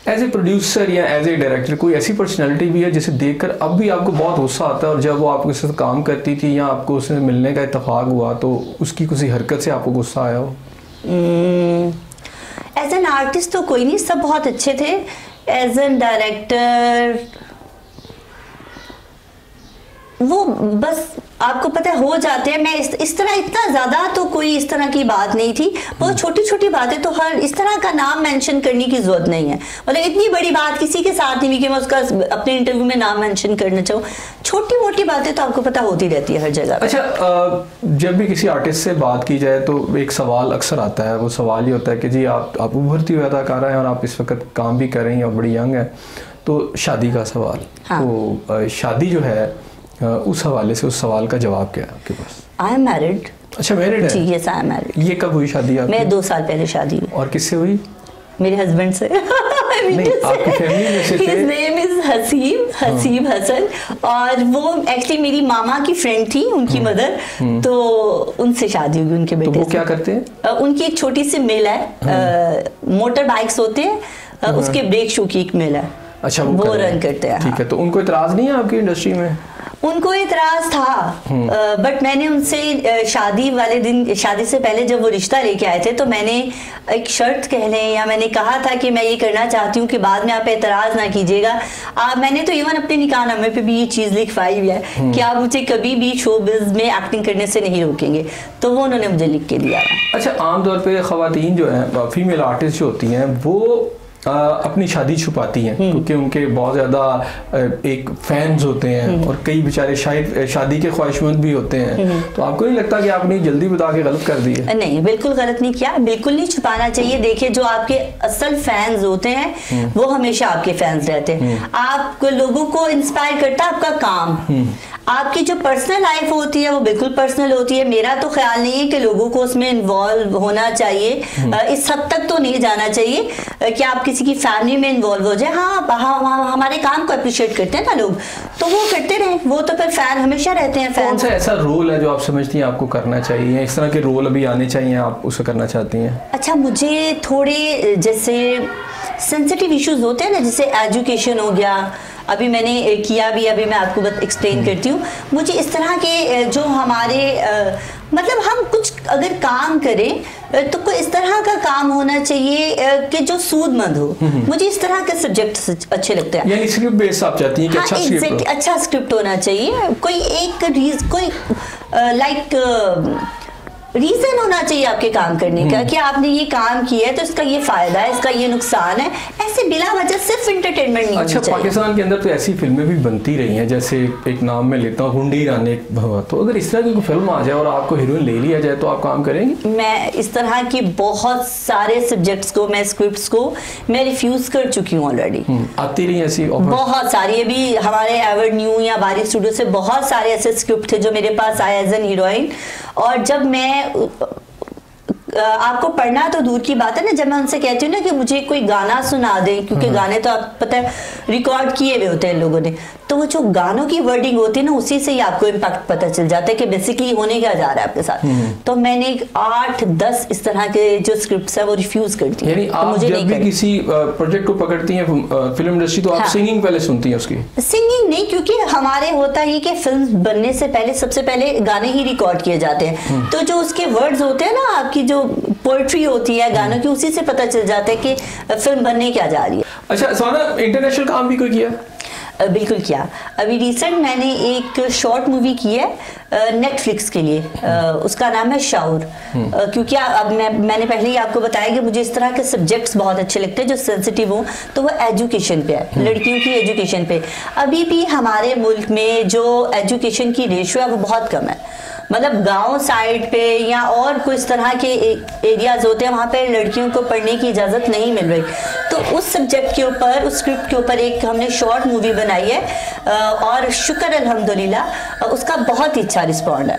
एज ए प्रोड्यूसर या एज ए डायरेक्टर कोई ऐसी पर्सनैलिटी भी है जिसे देखकर अब भी आपको बहुत गुस्सा आता है, और जब वो आपके साथ काम करती थी या आपको उससे मिलने का इत्तेफाक हुआ तो उसकी किसी हरकत से आपको गुस्सा आया हो? एज एन आर्टिस्ट तो कोई नहीं, सब बहुत अच्छे थे। एज एन डायरेक्टर वो बस आपको पता हो जाते हैं। मैं इस तरह इतना ज्यादा तो कोई इस तरह की बात नहीं थी, बहुत छोटी छोटी बातें, तो हर इस तरह का नाम मेंशन करने की जरूरत नहीं है। मतलब इतनी बड़ी बात किसी के साथ नहीं हुई कि मैं उसका अपने इंटरव्यू में नाम मेंशन करना चाहूँ। छोटी मोटी बातें तो आपको पता होती रहती है हर जगह। अच्छा, जब भी किसी आर्टिस्ट से बात की जाए तो एक सवाल अक्सर आता है, वो सवाल ये होता है कि जी आप उभरती हुई अदाकारा हैं और आप इस वक्त काम भी कर रही हैं और बड़ी यंग है, तो शादी का सवाल। हाँ। तो शादी जो है उस हवाले से उस सवाल का जवाब क्या है आपके पास? I am married. अच्छा, मैरिड है? जी, यस आई एम मैरिड। ये कब हुई शादी आपकी? मैं 2 साल पहले शादी हुई। और किससे हुई? मेरे हस्बैंड से। नहीं, आपकी फैमिली में से थे? His name is Haseeb Hasan, और वो एक्चुअली मेरी मामा की फ्रेंड थी, उनकी मदर, तो उनसे शादी हुई उनके बेटे से। तो वो क्या करते हैं? उनकी एक छोटी सी मिल है, मोटर बाइक्स होते हैं, उसके ब्रेक शू की एक मिल है। अच्छा, वो रन करते हैं। ठीक है, तो उनको इतराज नहीं है आपकी इंडस्ट्री में? उनको इतराज था, बट मैंने उनसे शादी वाले दिन, शादी से पहले जब वो रिश्ता लेके आए थे, तो मैंने एक शर्त कह लें या मैंने कहा था कि मैं ये करना चाहती हूँ कि बाद में आप एतराज़ ना कीजिएगा। मैंने तो इवन अपने निकाहनामे पे भी ये चीज़ लिखवाई हुई है कि आप मुझे कभी भी शोबिज़ में एक्टिंग करने से नहीं रोकेंगे, तो वो उन्होंने मुझे लिख के दिया। अच्छा, आमतौर पर ख़वातीन जो हैं, फीमेल आर्टिस्ट जो होती हैं, वो अपनी शादी छुपाती हैं क्योंकि उनके बहुत ज़्यादा एक फैंस होते हैं और कई बेचारे शायद शादी के ख्वाहिशमंद भी होते हैं। तो आपको नहीं लगता कि आपने जल्दी बता के गलत कर दी है? नहीं, बिल्कुल गलत नहीं किया, बिल्कुल नहीं छुपाना चाहिए। देखिए, जो आपके असल फैंस होते हैं वो हमेशा आपके फैंस रहते हैं। आप लोगों को इंस्पायर करता है आपका काम। आपकी जो पर्सनल लाइफ होती है वो बिल्कुल पर्सनल होती है। मेरा तो ख्याल नहीं है कि लोगों को उसमें इन्वॉल्व होना चाहिए, इस हद तक तो नहीं जाना चाहिए कि आप किसी की फैमिली में इन्वॉल्व हो जाए। हाँ, हमारे काम को अप्रिशिएट करते हैं ना लोग, तो वो करते रहे, वो तो फिर फैन हमेशा रहते हैं। कौन सा ऐसा रोल है जो आप समझती हैं आपको करना चाहिए, इस तरह के रोल अभी आने चाहिए, आप उसे करना चाहती हैं? अच्छा, मुझे थोड़े जैसे सेंसिटिव इश्यूज होते हैं ना, जैसे एजुकेशन हो गया, अभी मैंने किया भी, अभी मैं आपको एक्सप्लेन करती हूँ। मुझे इस तरह के जो हमारे मतलब हम कुछ अगर काम करें तो कोई इस तरह का काम होना चाहिए कि जो सूदमंद हो। मुझे इस तरह के सब्जेक्ट अच्छे लगते हैं। यानी स्क्रिप्ट बेस आप चाहती हैं कि अच्छा स्क्रिप्ट हो? अच्छा स्क्रिप्ट होना चाहिए, कोई एक कोई रीजन होना चाहिए आपके काम करने का कि आपने ये काम किया है तो इसका ये फायदा है, इसका ये नुकसान है। ऐसे बिला वजह सिर्फ एंटरटेनमेंट नहीं। अच्छा, पाकिस्तान के अंदर तो ऐसी फिल्में भी बनती रही हैं, जैसे एक नाम मैं लेता हूँ, हुंडी रानी भवा। तो अगर इस तरह की कोई फिल्म आ जाए और आपको हीरोइन ले लिया जाए तो आप काम करेंगे? मैं इस तरह की बहुत सारे सब्जेक्ट्स को, मैं स्क्रिप्ट्स को मैं रिफ्यूज कर चुकी हूँ ऑलरेडी। आती रही ऐसी ऑफर्स? बहुत सारी। अभी हमारे एवर्ड न्यू या बारी स्टूडियो से बहुत सारे ऐसे स्क्रिप्ट थे जो मेरे पास आए एज एन हीरोइन, और जब मैं आपको पढ़ना तो दूर की बात है ना, जब मैं उनसे कहती हूँ ना कि मुझे कोई गाना सुना दे, क्योंकि गाने तो आप पता है रिकॉर्ड किए हुए होते हैं लोगों ने, तो वो जो गानों की वर्डिंग होती है ना, उसी से ही आपको इम्पैक्ट पता चल जाता है कि बेसिकली होने क्या जा रहा है आपके साथ। तो मैंने 8-10 इस तरह के जो स्क्रिप्ट्स है वो रिफ्यूज कर दी। यानी आप मुझे जब भी किसी प्रोजेक्ट को पकड़ती हैं फिल्म इंडस्ट्री, तो आप सिंगिंग पहले सुनती हैं उसकी? सिंगिंग नहीं, क्योंकि हमारे होता है कि फिल्म बनने से पहले सबसे पहले गाने ही रिकॉर्ड किए जाते हैं, तो जो उसके वर्ड्स होते हैं ना, आपकी जो पोएट्री होती है गानों की, उसी से पता चल जाता है कि फिल्म बनने क्या जा रही है। अच्छा सवाना, इंटरनेशनल काम भी कोई किया? बिल्कुल किया। अभी रिसेंट मैंने एक शॉर्ट मूवी की है नेटफ्लिक्स के लिए, उसका नाम है शाउर। क्योंकि अब मैंने पहले ही आपको बताया कि मुझे इस तरह के सब्जेक्ट्स बहुत अच्छे लगते हैं जो सेंसिटिव हो, तो वो एजुकेशन पे है, लड़कियों की एजुकेशन पे। अभी भी हमारे मुल्क में जो एजुकेशन की रेशियो है वो बहुत कम है। मतलब गांव साइड पे या और कोई इस तरह के एरियाज होते हैं, वहाँ पे लड़कियों को पढ़ने की इजाज़त नहीं मिल रही। तो उस सब्जेक्ट के ऊपर, उस स्क्रिप्ट के ऊपर एक हमने शॉर्ट मूवी बनाई है और शुक्र अल्हम्दुलिल्लाह उसका बहुत ही अच्छा रिस्पॉन्ड है।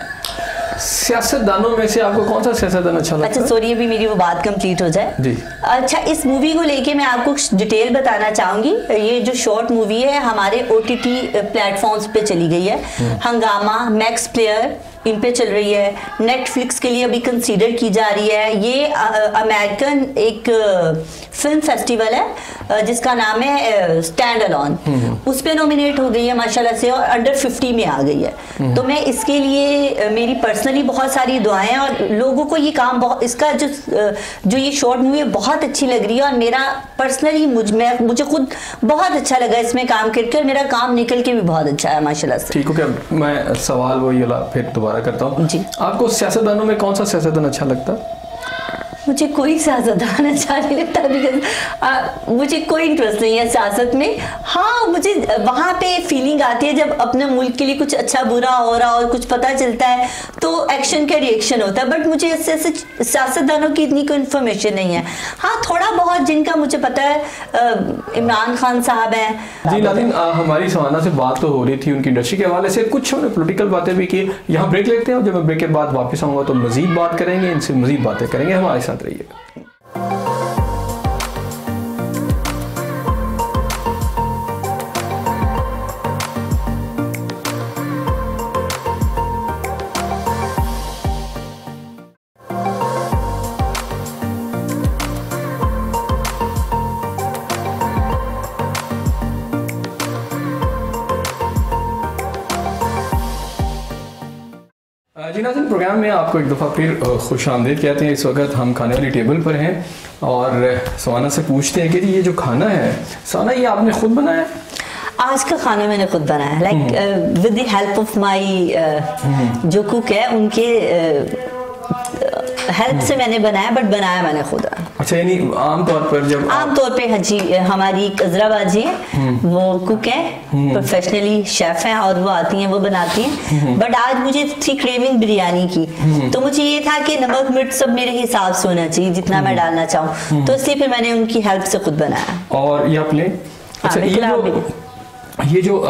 सियासतदानों में से आपको कौन सा सियासतदान अच्छा लगता है? अच्छा सॉरी, अभी मेरी वो बात कंप्लीट हो जाए जी। अच्छा, इस मूवी को लेके मैं आपको डिटेल बताना चाहूंगी। ये जो शॉर्ट मूवी है हमारे OTT प्लेटफॉर्म्स पे चली गई है, हंगामा, मैक्स प्लेयर, इन पे चल रही है, नेटफ्लिक्स के लिए अभी कंसीडर की जा रही है। ये अमेरिकन एक फिल्म फेस्टिवल है जिसका नाम है स्टैंड अलोन, उस पे नॉमिनेट हो गई है माशाल्लाह से, और अंडर 50 में आ गई है। तो मैं इसके लिए मेरी पर्सनली बहुत सारी दुआएं हैं, और लोगों को ये काम बहुत, इसका जो ये शॉर्ट मूवी है बहुत अच्छी लग रही है, और मेरा पर्सनली मुझे खुद बहुत अच्छा लगा इसमें काम करके, और मेरा काम निकल के भी बहुत अच्छा है माशाल्लाह से। ठीक हो क्या, मैं सवाल वही वाला फिर दोबारा करता हूँ जी। आपको सियासतदानों में कौन सा सियासतदान अच्छा लगता है? मुझे कोई सियासतदान अच्छा नहीं लगता, बिकॉज मुझे कोई इंटरेस्ट नहीं है सियासत में। हाँ, मुझे वहाँ पे फीलिंग आती है जब अपने मुल्क के लिए कुछ अच्छा बुरा हो रहा और कुछ पता चलता है तो एक्शन का रिएक्शन होता है, बट मुझे ऐसे सियासतदानों की इतनी कोई इन्फॉर्मेशन नहीं है। हाँ, थोड़ा बहुत जिनका मुझे पता है, इमरान खान साहब हैं। जी नाज़रीन, हमारी सवाना से बात तो हो रही थी उनकी इंडस्ट्री के हवाले से, कुछ हमने पॉलिटिकल बातें भी की। यहाँ ब्रेक लेते हैं, और जब मैं ब्रेक के बाद वापस आऊँगा तो मजीद बात करेंगे, इनसे मजीद बातें करेंगे, हमारे साथ रहिए। जी नाज़रीन, प्रोग्राम में आपको एक दफ़ा फिर खुश आमदीद कहते हैं। इस वक्त हम खाने वाली टेबल पर हैं और सवाना से पूछते हैं कि ये जो खाना है सवाना, ये आपने खुद बनाया? आज का खाना मैंने खुद बनाया, like with the help of my जो कुक है, उनके हेल्प से मैंने बनाया, बट बनाया मैंने खुद। अच्छा, यानी आमतौर पे हाँ जी, हमारी कजरा बाजी है, वो कुक है, प्रोफेशनली शेफ हैं, और वो आती हैं, वो बनाती हैं। बट आज मुझे थी क्रेविंग बिरयानी की, तो मुझे ये था कि नमक मिर्च सब मेरे हिसाब से होना चाहिए, जितना मैं डालना चाहूँ, तो इसलिए फिर मैंने उनकी हेल्प से खुद बनाया। और ये आपने ये जो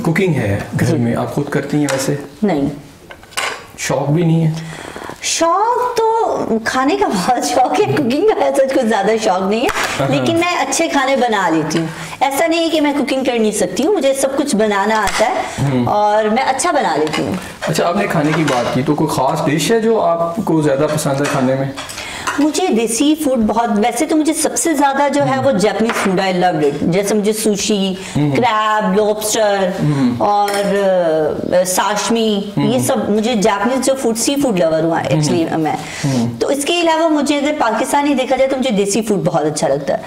कुकिंग है घर में आप खुद करती हैं? वैसे नहीं, शौक भी नहीं है? शौक तो खाने का बहुत शौक है, कुकिंग का ऐसा कुछ ज्यादा शौक नहीं है, लेकिन मैं अच्छे खाने बना लेती हूँ। ऐसा नहीं है कि मैं कुकिंग कर नहीं सकती हूँ, मुझे सब कुछ बनाना आता है और मैं अच्छा बना लेती हूँ। अच्छा, आपने खाने की बात की, तो कोई खास डिश है जो आपको ज्यादा पसंद है खाने में? मुझे देसी फूड बहुत, वैसे तो मुझे सबसे ज्यादा जो है वो Japanese food, I love it. जैसे मुझे सुशी, क्रैब, लॉबस्टर और साशमी, ये सब मुझे जापानीज जो फूड, सी फूड लवर हूँ एक्चुअली मैं। तो इसके अलावा मुझे अगर पाकिस्तानी देखा जाए तो मुझे देसी फूड बहुत अच्छा लगता है।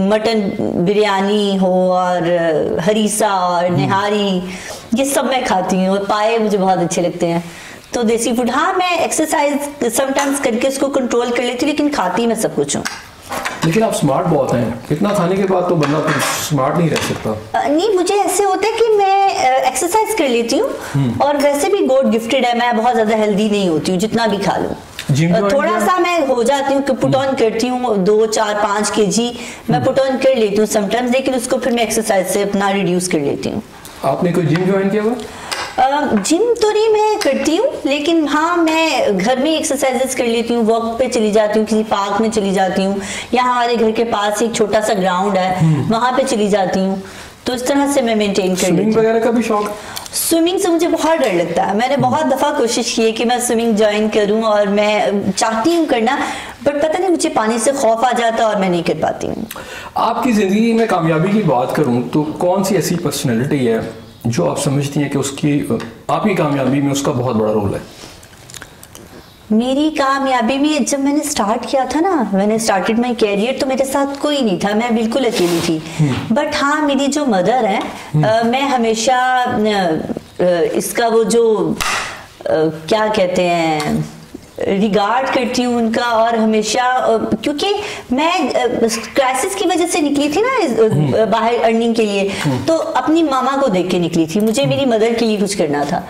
मटन बिरयानी हो और हरीसा और निहारी, ये सब मैं खाती हूँ, और पाए मुझे बहुत अच्छे लगते हैं। तो देसी फूड, हाँ, मैं एक्सरसाइज समटाइम्स करके इसको कंट्रोल कर लेती हूँ, लेकिन खाती मैं सब कुछ हूँ। लेकिन आप स्मार्ट बहुत हैं, इतना खाने के बाद तो बंदा फिर स्मार्ट नहीं रह सकता। नहीं, मुझे ऐसे होता है कि मैं एक्सरसाइज कर लेती हूँ, और वैसे भी गॉड गिफ्टेड है, मैं बहुत ज्यादा हेल्दी नहीं होती हूँ, जितना भी खा लूँ। थोड़ा सा मैं हो जाती हूँ कि पुट ऑन करती हूँ, 2, 4, 5 kg मैं पुट ऑन कर लेती हूँ समटाइम्स, लेकिन उसको फिर मैं एक्सरसाइज से अपना रिड्यूस कर लेती हूँ। आपने कोई जिम ज्वाइन किया हुआ? जिम तो नहीं मैं करती हूँ, लेकिन हाँ, मैं घर में एक्सरसाइजेस कर लेती हूँ, वॉक पे चली जाती हूँ, किसी पार्क में चली जाती हूँ, या हमारे घर के पास एक छोटा सा ग्राउंड है, वहां पे चली जाती हूँ। तो इस तरह से मैं मेंटेन कर लेती हूँ। स्विमिंग वगैरह का भी शौक? स्विमिंग से मुझे बहुत डर लगता है, मैंने बहुत दफा कोशिश की है कि मैं स्विमिंग ज्वाइन करूं, और मैं चाहती हूँ करना, बट पता नहीं मुझे पानी से खौफ आ जाता है और मैं नहीं कर पाती हूँ। आपकी जिंदगी में कामयाबी की बात करूं तो कौन सी ऐसी पर्सनैलिटी है जो आप समझती हैं कि उसकी आपकी कामयाबी में उसका बहुत बड़ा रोल है? मेरी कामयाबी में जब मैंने स्टार्ट किया था ना, मैंने स्टार्टेड माय करियर, तो मेरे साथ कोई नहीं था, मैं बिल्कुल अकेली थी। बट हाँ, मेरी जो मदर है, मैं हमेशा इसका वो जो क्या कहते हैं, रिगार्ड करती हूँ उनका, और हमेशा, क्योंकि मैं क्राइसिस की वजह से निकली थी ना बाहर अर्निंग के लिए, तो अपनी मामा को देख के निकली थी, मुझे मेरी मदर के लिए कुछ करना था।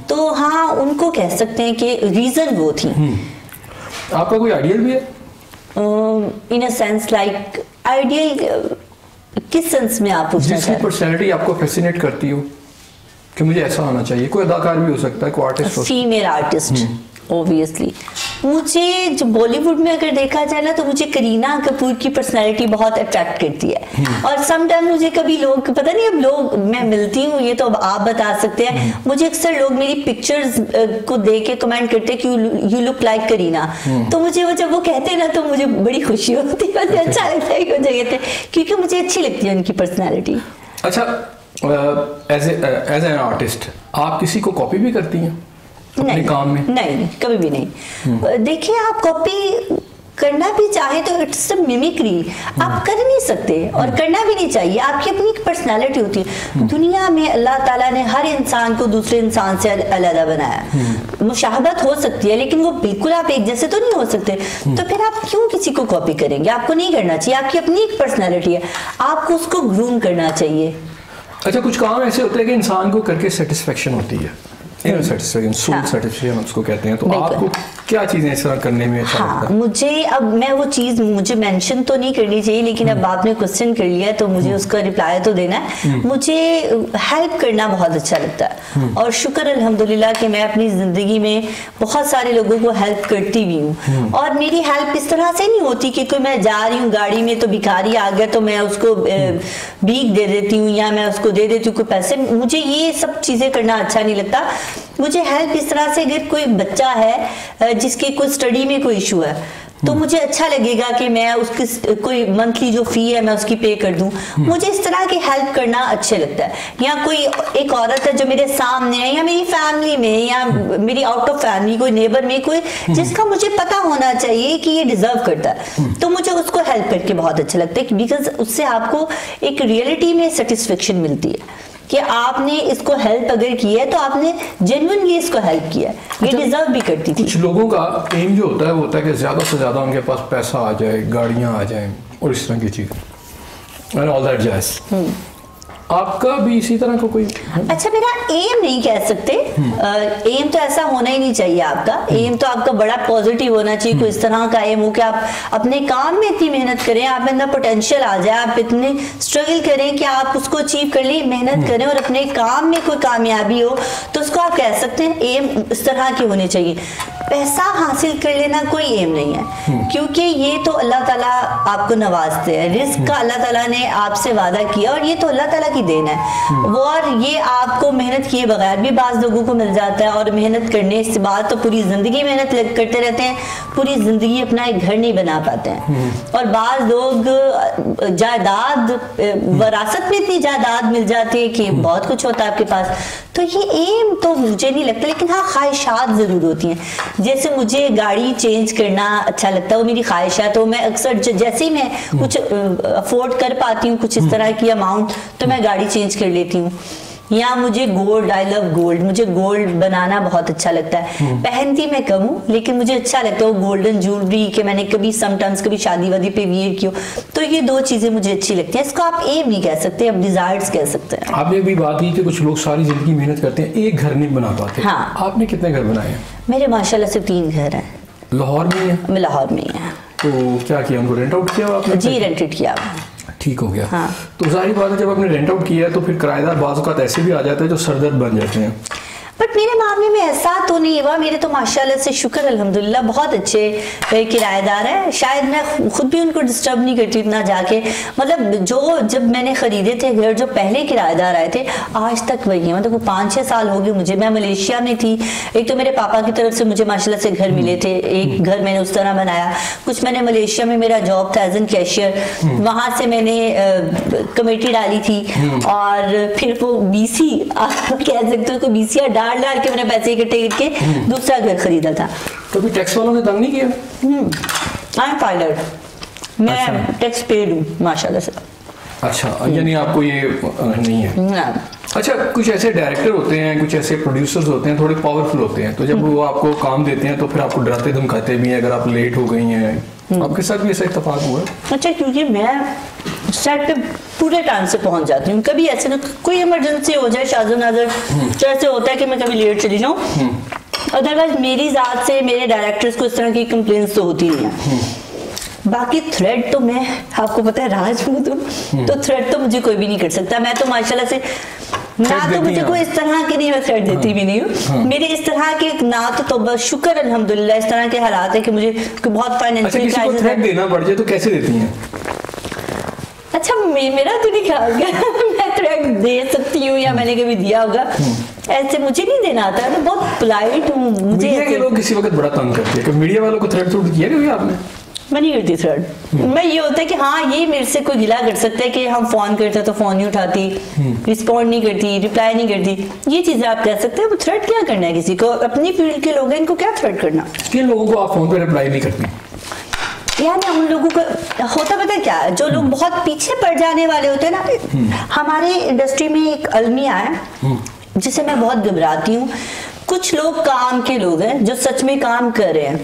तो हाँ, उनको कह सकते हैं कि रीजन वो थी। आपका कोई आइडियल भी है? इन अ सेंस, लाइक आइडियल किस सेंस में आप पूछना चाहते हैं? जिसकी पर्सनैलिटी आपको फैसिनेट करती हो कि मुझे ऐसा होना चाहिए? कोई अदाकार भी हो सकता है, कोई आर्टिस्ट हो? फीमेल आर्टिस्ट, obviously, मुझे जो बॉलीवुड में अगर देखा जाए ना तो मुझे करीना कपूर की पर्सनालिटी बहुत अट्रैक्ट करती है। और समटाइम मुझे कभी लोग पता नहीं, अब लोग मैं मिलती हूँ, ये तो अब आप बता सकते हैं, मुझे अक्सर लोग मेरी पिक्चर्स को देख के कमेंट करते हैं कि यू लुक लाइक करीना। तो मुझे वो जब वो कहते हैं ना तो मुझे बड़ी खुशी होती है, मुझे अच्छा लगता है कि वो कहते हैं, क्योंकि मुझे अच्छी लगती है उनकी पर्सनैलिटी। अच्छा, एज एन आर्टिस्ट आप किसी को कॉपी भी करती हैं अपने काम में? नहीं, कभी भी नहीं। देखिए, आप कॉपी करना भी चाहे तो इट्स अ मिमिक्री, आप कर नहीं सकते और करना भी नहीं चाहिए। आपकी अपनी एक पर्सनालिटी होती है। दुनिया में अल्लाह ताला ने हर इंसान को दूसरे इंसान से अलग बनाया। मुशाहबत हो सकती है लेकिन वो बिल्कुल आप एक जैसे तो नहीं हो सकते। तो फिर आप क्यों किसी को कॉपी करेंगे? आपको नहीं करना चाहिए। आपकी अपनी एक पर्सनालिटी है, आपको उसको ग्रूम करना चाहिए। अच्छा, कुछ काम ऐसे होते हैं कि इंसान को करके सेटिस्फेक्शन होती है, इनर सेटिस्फेक्शन, सोल सेटिस्फेक्शन उसको कहते हैं। तो आपको क्या चीजें इस तरह करने में अच्छा लगता है? मुझे, अब मैं वो चीज मुझे मेंशन तो नहीं करनी चाहिए, लेकिन अब आपने क्वेश्चन कर लिया तो मुझे उसका रिप्लाई तो देना है। मुझे हेल्प करना बहुत अच्छा लगता है और शुक्र अल्हम्दुलिल्लाह कि मैं अपनी जिंदगी में बहुत सारे लोगों को हेल्प करती भी हूँ। और मेरी हेल्प इस तरह से नहीं होती कि कोई मैं जा रही हूँ गाड़ी में तो भिखारी आ गया तो मैं उसको भीख दे देती हूँ या मैं उसको दे देती हूँ कोई पैसे। मुझे ये सब चीजें करना अच्छा नहीं लगता। मुझे हेल्प इस तरह से, अगर कोई बच्चा है जिसकी कोई स्टडी में कोई इशू है तो मुझे अच्छा लगेगा कि मैं उसकी कोई मंथली जो फी है मैं उसकी पे कर दूं। मुझे इस तरह की हेल्प करना अच्छे लगता है। या कोई एक औरत है जो मेरे सामने है या मेरी फैमिली में या मेरी आउट ऑफ फैमिली कोई नेबर में कोई जिसका मुझे पता होना चाहिए कि ये डिजर्व करता है, तो मुझे उसको हेल्प करके बहुत अच्छा लगता है, बिकॉज उससे आपको एक रियलिटी में सेटिस्फेक्शन मिलती है कि आपने इसको हेल्प अगर की है तो आपने जेन्युइनली इसको हेल्प किया है। ये डिजर्व भी करती थी। कुछ लोगों का एम जो होता है वो होता है कि ज्यादा से ज्यादा उनके पास पैसा आ जाए, गाड़ियां आ जाएं और इस तरह की चीज, एंड ऑल दैट जैज। आपका भी इसी तरह का कोई? अच्छा, मेरा एम नहीं कह सकते। एम तो ऐसा होना ही नहीं चाहिए आपका। एम तो आपका बड़ा पॉजिटिव होना चाहिए। कोई इस तरह का एम हो कि आप अपने काम में इतनी मेहनत करें, आप में अंदर पोटेंशियल आ जाए, आप इतने स्ट्रगल करें कि आप उसको अचीव कर लें, मेहनत करें और अपने काम में कोई कामयाबी हो तो उसको आप कह सकते हैं एम इस तरह के होने चाहिए। पैसा हासिल कर लेना कोई एम नहीं है, क्योंकि ये तो अल्लाह ताला आपको नवाजते हैं। रिस्क का अल्लाह ताला ने आपसे वादा किया और ये तो अल्लाह ताला की देन है वो, और ये आपको मेहनत किए बगैर भी बाज लोगों को मिल जाता है। और मेहनत करने से बाद तो पूरी जिंदगी मेहनत करते रहते हैं, पूरी जिंदगी अपना एक घर नहीं बना पाते हैं। और बाज लोग जायदाद, वरासत में इतनी जायदाद मिल जाती है कि बहुत कुछ होता है आपके पास। तो ये एम तो मुझे नहीं लगता, लेकिन हाँ ख्वाहिशात जरूर होती हैं। जैसे मुझे गाड़ी चेंज करना अच्छा लगता है, वो मेरी ख्वाहिश है। तो मैं अक्सर जैसे ही मैं कुछ अफोर्ड कर पाती हूँ कुछ इस तरह की अमाउंट तो मैं गाड़ी चेंज कर लेती हूँ। या मुझे गोल्ड, आई लव गोल्ड, मुझे गोल्ड बनाना बहुत अच्छा लगता है। पहनती मैं कम हूँ लेकिन मुझे अच्छा लगता है वो गोल्डन ज्वेलरी के मैंने कभी समटाइम्स कभी शादी वादी पे वियर की हो। तो ये दो चीजें मुझे अच्छी लगती हैं। इसको आप एम नहीं कह सकते, आप डिजायर्स कह सकते हैं। आपने भी बात की कि कुछ लोग सारी जिंदगी मेहनत करते हैं, एक घर नहीं बना पाते। हाँ। आपने कितने घर बनाए हैं? मेरे माशाल्लाह से 3 घर हैं। लाहौर में है? मैं लाहौर में ही है। तो क्या किया, उनको रेंट आउट किया आपने? जी, रेंटेड किया। ठीक हो गया। हाँ। तो जाहिर बात है जब आपने रेंट आउट किया तो फिर किराएदार बाज़ औक़ात ऐसे भी आ जाते हैं जो सरदर्द बन जाते हैं। बट मेरे मामले में ऐसा तो नहीं हुआ। मेरे तो माशाल्लाह से शुक्र अल्हम्दुलिल्लाह बहुत अच्छे किराएदार हैं। शायद मैं खुद भी उनको डिस्टर्ब नहीं करती इतना जाके। मतलब जो जब मैंने खरीदे थे घर, जो पहले किराएदार आए थे आज तक वही है। मतलब 5-6 साल हो गए मुझे। मैं मलेशिया में थी, एक तो मेरे पापा की तरफ से मुझे माशाल्लाह से घर मिले थे, एक घर मैंने उस तरह बनाया। कुछ मैंने मलेशिया में मेरा जॉब था एज एन कैशियर, वहां से मैंने कमेटी डाली थी और फिर वो BC कह सकते हो BC डाल के मैंने पैसे इकट्ठे करके दूसरा घर खरीदा था। कभी टैक्स वालों ने तंग नहीं किया? आई एम फाइलर, मैं टैक्स पेड हूँ माशाल्लाह से। अच्छा, यानी आपको ये नहीं है ना। अच्छा, कुछ ऐसे डायरेक्टर होते हैं, कुछ ऐसे प्रोड्यूसर्स होते हैं, थोड़े पावरफुल होते हैं, तो जब वो आपको काम देते हैं तो फिर आपको डराते धमकाते भी हैं अगर आप लेट हो गई हैं। आपके साथ भी ऐसा इत्तेफाक हुआ? अच्छा, क्योंकि मैं सेट पे पूरे टाइम से पहुंच जाती हूँ। कभी ऐसे ना कोई इमरजेंसी हो जाए शाज़ो नाज़र, तो ऐसे होता है कि मैं कभी लेट चली जाऊँ। अदरवाइज मेरी ज़ात से मेरे डायरेक्टर्स को इस तरह की कंप्लेंट्स तो होती नहीं है। बाकी थ्रेड तो मैं, आपको पता है राजपूत हूँ, तो थ्रेड तो मुझे कोई भी नहीं कर सकता। मैं तो माशाल्लाह से ना तो मुझे कोई इस तरह की नहीं, मैं थ्रेट देती भी नहीं हूँ। मेरे इस तरह के ना तो बस शुक्र अल्हम्दुलिल्लाह इस तरह के हालात है कि मुझे बहुत फाइनेंशियल क्राइसिस थ्रेट देना पड़ जाए तो कैसे देती हैं? अच्छा मेरा तो नहीं ख्याल मैं थ्रेट दे सकती हूँ या मैंने कभी दिया होगा, ऐसे मुझे नहीं देना आता, मैं बहुत पोलाइट हूँ। मुझे मीडिया के लोग किसी वक्त बड़ा तंग करते हैं, मीडिया वालों को थ्रेट किया कभी आपने? मैं नहीं करती थ्रेड। मैं ये होता है कि हाँ ये मेरे से कोई गिला कर सकता है कि हम फोन करते तो फोन नहीं उठाती, रिस्पॉन्ड नहीं करती, रिप्लाई नहीं करती, ये चीजें आप कह सकते हैं। वो थ्रेड क्या करना है किसी को, अपनी फील्ड के लोग हैं, इनको क्या थ्रेड करना। किन लोगों को आप फोन पे रिप्लाई नहीं करती? यार उन लोगों का होता पता है क्या, जो लोग बहुत पीछे पड़ जाने वाले होते हैं ना। हमारे इंडस्ट्री में एक अलमिया है जिसे मैं बहुत घबराती हूँ। कुछ लोग काम के लोग हैं जो सच में काम कर रहे हैं,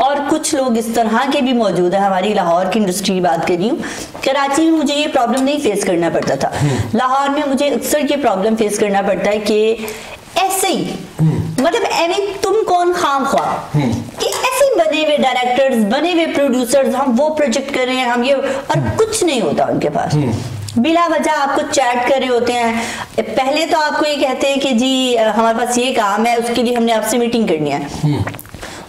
और कुछ लोग इस तरह के भी मौजूद है। हमारी लाहौर की इंडस्ट्री की बात कर रही हूँ, कराची में मुझे ये प्रॉब्लम नहीं फेस करना पड़ता था, लाहौर में मुझे अक्सर ये प्रॉब्लम फेस करना पड़ता है कि ऐसे ही मतलब एवं तुम कौन खाम ख्वाह कि ऐसे बने हुए डायरेक्टर्स, बने हुए प्रोड्यूसर्स, हम वो प्रोजेक्ट कर रहे हैं, हम ये, और कुछ नहीं होता उनके पास। बिला वजह आपको चैट कर रहे होते हैं। पहले तो आपको ये कहते हैं कि जी हमारे पास ये काम है, उसके लिए हमने आपसे मीटिंग करनी है।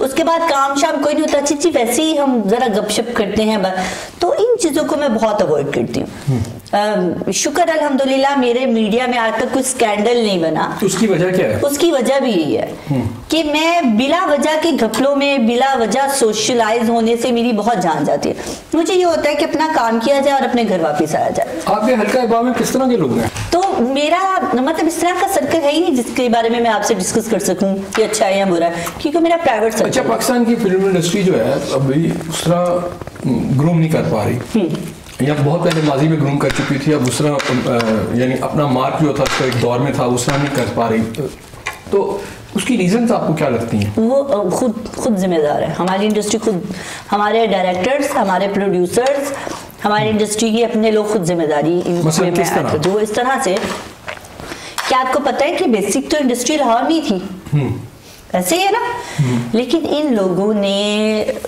उसके बाद काम शाम कोई नहीं होता, अच्छी वैसे ही हम जरा गपशप करते हैं बस। तो इन चीजों को मैं बहुत अवॉइड करती हूँ। शुक्र अल्हम्दुलिल्लाह मेरे मीडिया में आज तक कोई स्कैंडल नहीं बना। उसकी वजह क्या है? उसकी वजह भी यही है कि मैं बिला वजह के घपलों में, बिला वजह सोशलाइज होने से मेरी बहुत जान जाती है। मुझे ये होता है कि अपना काम किया जाए और अपने घर वापस आया जाए। आपके हल्का इबाम में किस तरह के लोग हैं? तो मेरा मतलब इस तरह का सर्कल है ही नहीं जिसके बारे में मैं आपसे डिस्कस कर सकूं कि अच्छा है या बुरा है, क्योंकि मेरा प्राइवेट सर्कल। अच्छा, पाकिस्तान की फिल्म इंडस्ट्री जो है अभी उस तरह ग्रूम नहीं कर पा रही, या बहुत पहले माजी में ग्रूम कर चुकी थी, अब उस तरह यानी अपना मार्क जो था उसका एक दौर में था, उस तरह नहीं कर पा रही। तो उसकी रीजंस आपको क्या लगती हैं? वो खुद जिम्मेदार है हमारी इंडस्ट्री, खुद हमारे डायरेक्टर्स, हमारे प्रोड्यूसर्स, हमारी इंडस्ट्री की अपने लोग खुद जिम्मेदारी जो इस तरह से। क्या आपको पता है कि बेसिक तो इंडस्ट्री लाहौर में थी, ऐसे ही है ना, लेकिन इन लोगों ने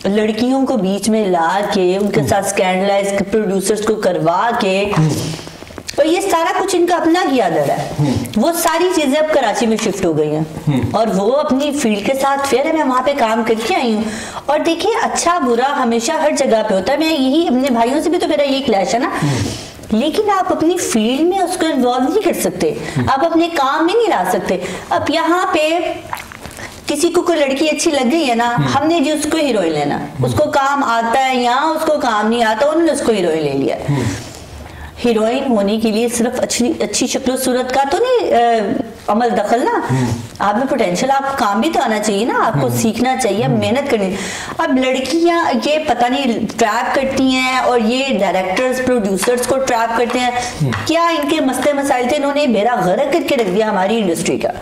लड़कियों को बीच में ला के उनके साथ स्कैंडलाइज प्रोड्यूसर्स को करवा के, और ये सारा कुछ इनका अपना किया दर है। वो सारी चीजें अब कराची में शिफ्ट हो गई हैं और वो अपनी फील्ड के साथ फेयर है। मैं वहां पे काम करके आई हूँ, और देखिए अच्छा बुरा हमेशा हर जगह पे होता है। मैं यही अपने भाइयों से भी तो मेरा यही क्लैश है ना, लेकिन आप अपनी फील्ड में उसको इन्वॉल्व नहीं कर सकते, आप अपने काम में नहीं ला सकते। अब यहाँ पे किसी को कोई लड़की अच्छी लग गई है ना, हमने जी उसको हीरोइन लेना, उसको काम आता है, यहाँ उसको काम नहीं आता, उन्होंने उसको हीरोइन ले लिया। हीरोइन होने के लिए सिर्फ अच्छी शक्ल सूरत का तो नहीं अमल दखल ना, आप में पोटेंशियल, आप काम भी तो आना चाहिए ना, आपको सीखना चाहिए, मेहनत करनी। अब लड़कियां ये पता नहीं ट्रैप करती हैं, और ये डायरेक्टर्स प्रोड्यूसर्स को ट्रैप करते हैं। क्या इनके मसले मसाइल थे, इन्होंने बेड़ा गर्क करके रख दिया हमारी इंडस्ट्री का।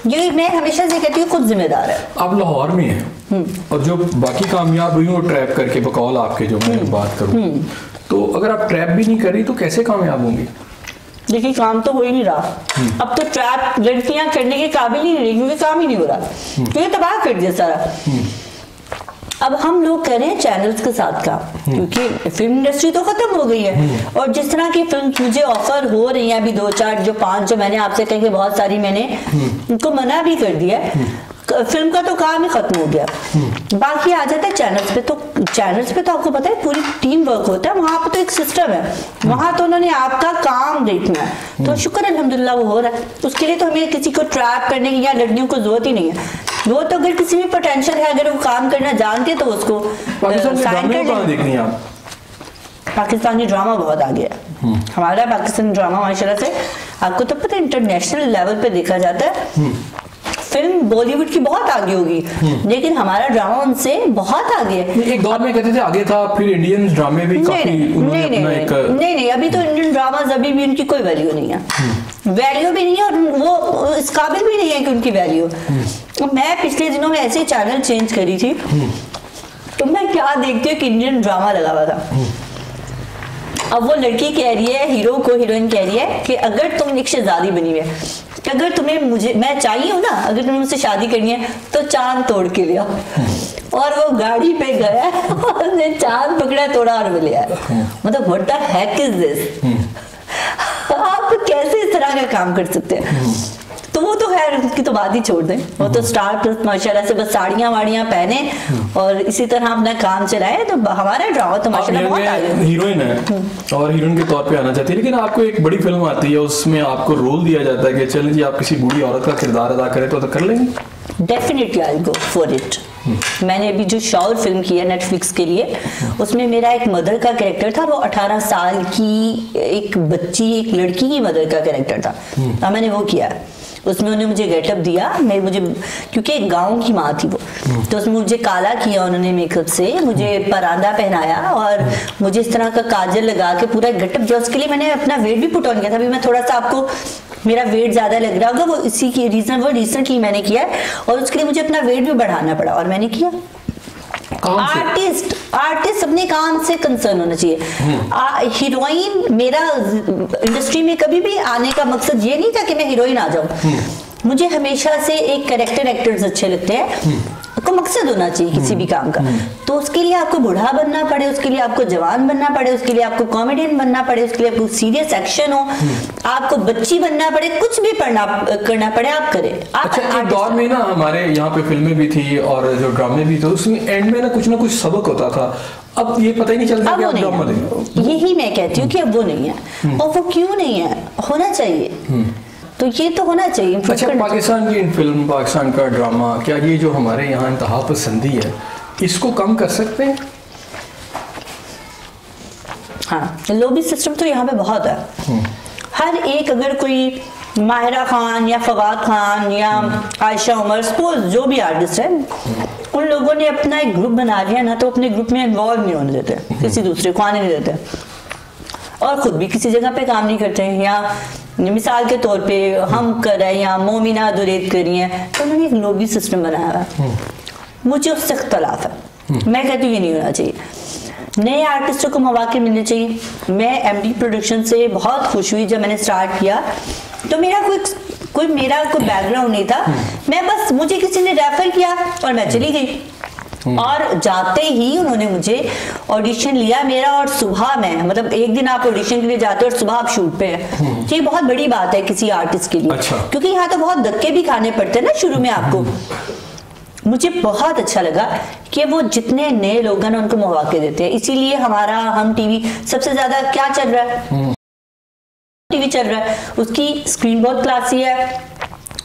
ये मैं हमेशा से कहती हूँ खुद जिम्मेदार है। आप लाहौर में हैं और जो बाकी कामयाब हुई वो ट्रैप करके, बकौल आपके जो मैं बात करूँ, तो अगर आप ट्रैप भी नहीं कर रही तो कैसे कामयाब होंगी? देखिए काम तो हो ही नहीं रहा। अब तो ट्रैप लड़कियां करने के काबिल ही नहीं रही, क्योंकि काम ही नहीं हो रहा, क्योंकि तबाह कर दिया सारा। अब हम लोग कर रहे हैं चैनल्स के साथ काम, क्योंकि फिल्म इंडस्ट्री तो खत्म हो गई है, और जिस तरह की फिल्म मुझे ऑफर हो रही है, अभी 2-4 जो 5 जो मैंने आपसे कहे बहुत सारी मैंने उनको मना भी कर दिया है। फिल्म का तो काम ही खत्म हो गया, बाकी आ जाता है चैनल्स पे। तो चैनल्स पे तो आपको पता है पूरी टीम वर्क होता है, वहां पे तो एक सिस्टम है, वहां तो उन्होंने आपका काम देखना है। तो शुक्र अल्हम्दुलिल्लाह वो हो रहा है। उसके लिए तो हमें किसी को ट्रैप करने की या लड़कियों को जरूरत ही नहीं है। वो तो अगर किसी में पोटेंशियल है, अगर वो काम करना जानती है तो उसको पाकिस्तानी ड्रामा बहुत आगे है। हमारा पाकिस्तानी ड्रामा माशाल्लाह से आपको तो पता है इंटरनेशनल लेवल पे देखा जाता है। फिल्म बॉलीवुड की बहुत आगे होगी, लेकिन हमारा ड्रामा उनसे बहुत आगे है। एक दौर में कहते थे आगे था, फिर इंडियन ड्रामे भी काफी नहीं, अभी तो इंडियन ड्रामाज अभी भी उनकी कोई वैल्यू नहीं है, वैल्यू भी नहीं है, और वो इस काबिल भी नहीं है कि उनकी वैल्यू। मैं पिछले दिनों में ऐसे चैनल चेंज करी थी, तो मैं क्या देखती हूँ कि इंडियन ड्रामा लगा हुआ था। अब वो लड़की कह रही है, हीरो को हीरोइन कह रही है कि अगर तुम एक शहजादी बनी हुई है, अगर तुम्हें मैं चाहिए हूँ ना, अगर तुम्हें मुझसे शादी करनी है तो चांद तोड़ के ले आओ। और वो गाड़ी पे गया, उसने चांद पकड़ा, तोड़ा और ले आया। मतलब what the heck is this? आप कैसे कर सकते हैं। तो वो तो खैर उसकी तो बात ही छोड़ दें, वो तो स्टार प्लस माशाल्लाह से बस साड़ियाँ वाड़ियाँ पहने और इसी तरह अपना काम चलाए, तो हमारा ड्रामा तो माशाल्लाह बहुत आगे। हीरोइन है और हीरोइन के तौर पे आना चाहती है, लेकिन आपको एक बड़ी फिल्म आती है, उसमें आपको रोल दिया जाता है कि चलें जी आप किसी बूढ़ी औरत का किरदार अदा करें, तो कर लेंगे? Definitely I go for it. मैंने अभी जो शौर फिल्म की है नेटफ्लिक्स के लिए, उसमें मेरा एक मदर का कैरेक्टर था, वो 18 साल की एक बच्ची, एक लड़की की मदर का कैरेक्टर था, तो मैंने वो किया। उसमें उन्होंने मुझे गेटअप दिया, मैं मुझे क्योंकि एक गांव की माँ थी वो, तो उसमें मुझे काला किया उन्होंने मेकअप से, मुझे परांदा पहनाया और मुझे इस तरह का काजल लगा के पूरा गेटअप दिया। उसके लिए मैंने अपना वेट भी पुट ऑन किया था। अभी मैं थोड़ा सा आपको मेरा वेट ज्यादा लग रहा होगा, वो इसी की रीजन वो रिसेंटली मैंने किया है और उसके लिए मुझे अपना वेट भी बढ़ाना पड़ा और मैंने किया। आर्टिस्ट अपने काम से कंसर्न होना चाहिए। हीरोइन, मेरा इंडस्ट्री में कभी भी आने का मकसद ये नहीं था कि मैं हीरोइन आ जाऊं। मुझे हमेशा से एक कैरेक्टर एक्टर्स अच्छे लगते हैं, आपको मकसद होना चाहिए किसी भी काम का। तो उसके लिए आपको बूढ़ा बनना पड़े, उसके लिए आपको जवान बनना पड़े, उसके लिए आपको कॉमेडियन बनना पड़े, उसके लिए आपको सीरियस एक्शन हो, आपको बच्ची बनना पड़े, कुछ भी करना पड़े, आप करें। अच्छा, एक दौर में ना हमारे यहाँ पे फिल्में भी थी और जो ड्रामे भी थे, उसमें एंड में ना कुछ सबक होता था। अब ये पता ही नहीं चलता कि आप ड्रामा दें। यही मैं कहती हूँ कि अब वो नहीं है, और वो क्यों नहीं है, होना चाहिए। तो ये तो होना चाहिए। अच्छा, पाकिस्तान की फिल्म, पाकिस्तान का ड्रामा, क्या ये जो हमारे यहाँ इंतहा पसंदी है, इसको कम कर सकते हैं? हाँ, लॉबी सिस्टम तो यहाँ पे बहुत है। हर एक, अगर कोई माहिरा खान या फवाद खान या आयशा उमर, सपोज जो भी आर्टिस्ट है, उन लोगों ने अपना एक ग्रुप बना लिया ना, तो अपने ग्रुप में इन्वॉल्व नहीं होने देते, किसी दूसरे को आने नहीं देते, और खुद भी किसी जगह पे काम नहीं करते हैं। या मिसाल के तौर पे हम कर रहे हैं या मोमिना दुरेद कर रही हैं, तो उन्होंने एक लॉबी सिस्टम बनाया है। मुझे उससे इख्तलाफ है। मैं कहती हूँ ये नहीं होना चाहिए। नए आर्टिस्टों को मौके मिलने चाहिए। मैं एमडी प्रोडक्शन से बहुत खुश हुई जब मैंने स्टार्ट किया, तो मेरा कोई बैकग्राउंड नहीं था। मैं बस, मुझे किसी ने रेफर किया और मैं चली गई, और जाते ही उन्होंने मुझे ऑडिशन लिया मेरा, और सुबह में, मतलब एक दिन आप ऑडिशन के लिए जाते हो और सुबह आप शूट पे है। ये बहुत बड़ी बात है किसी आर्टिस्ट के लिए। अच्छा। क्योंकि यहाँ तो बहुत धक्के भी खाने पड़ते हैं ना शुरू में आपको। मुझे बहुत अच्छा लगा कि वो जितने नए लोग हैं उनको मौके देते हैं। इसीलिए हमारा हम टीवी सबसे ज्यादा क्या चल रहा है, टीवी चल रहा है, उसकी स्क्रीन बहुत क्लासी है,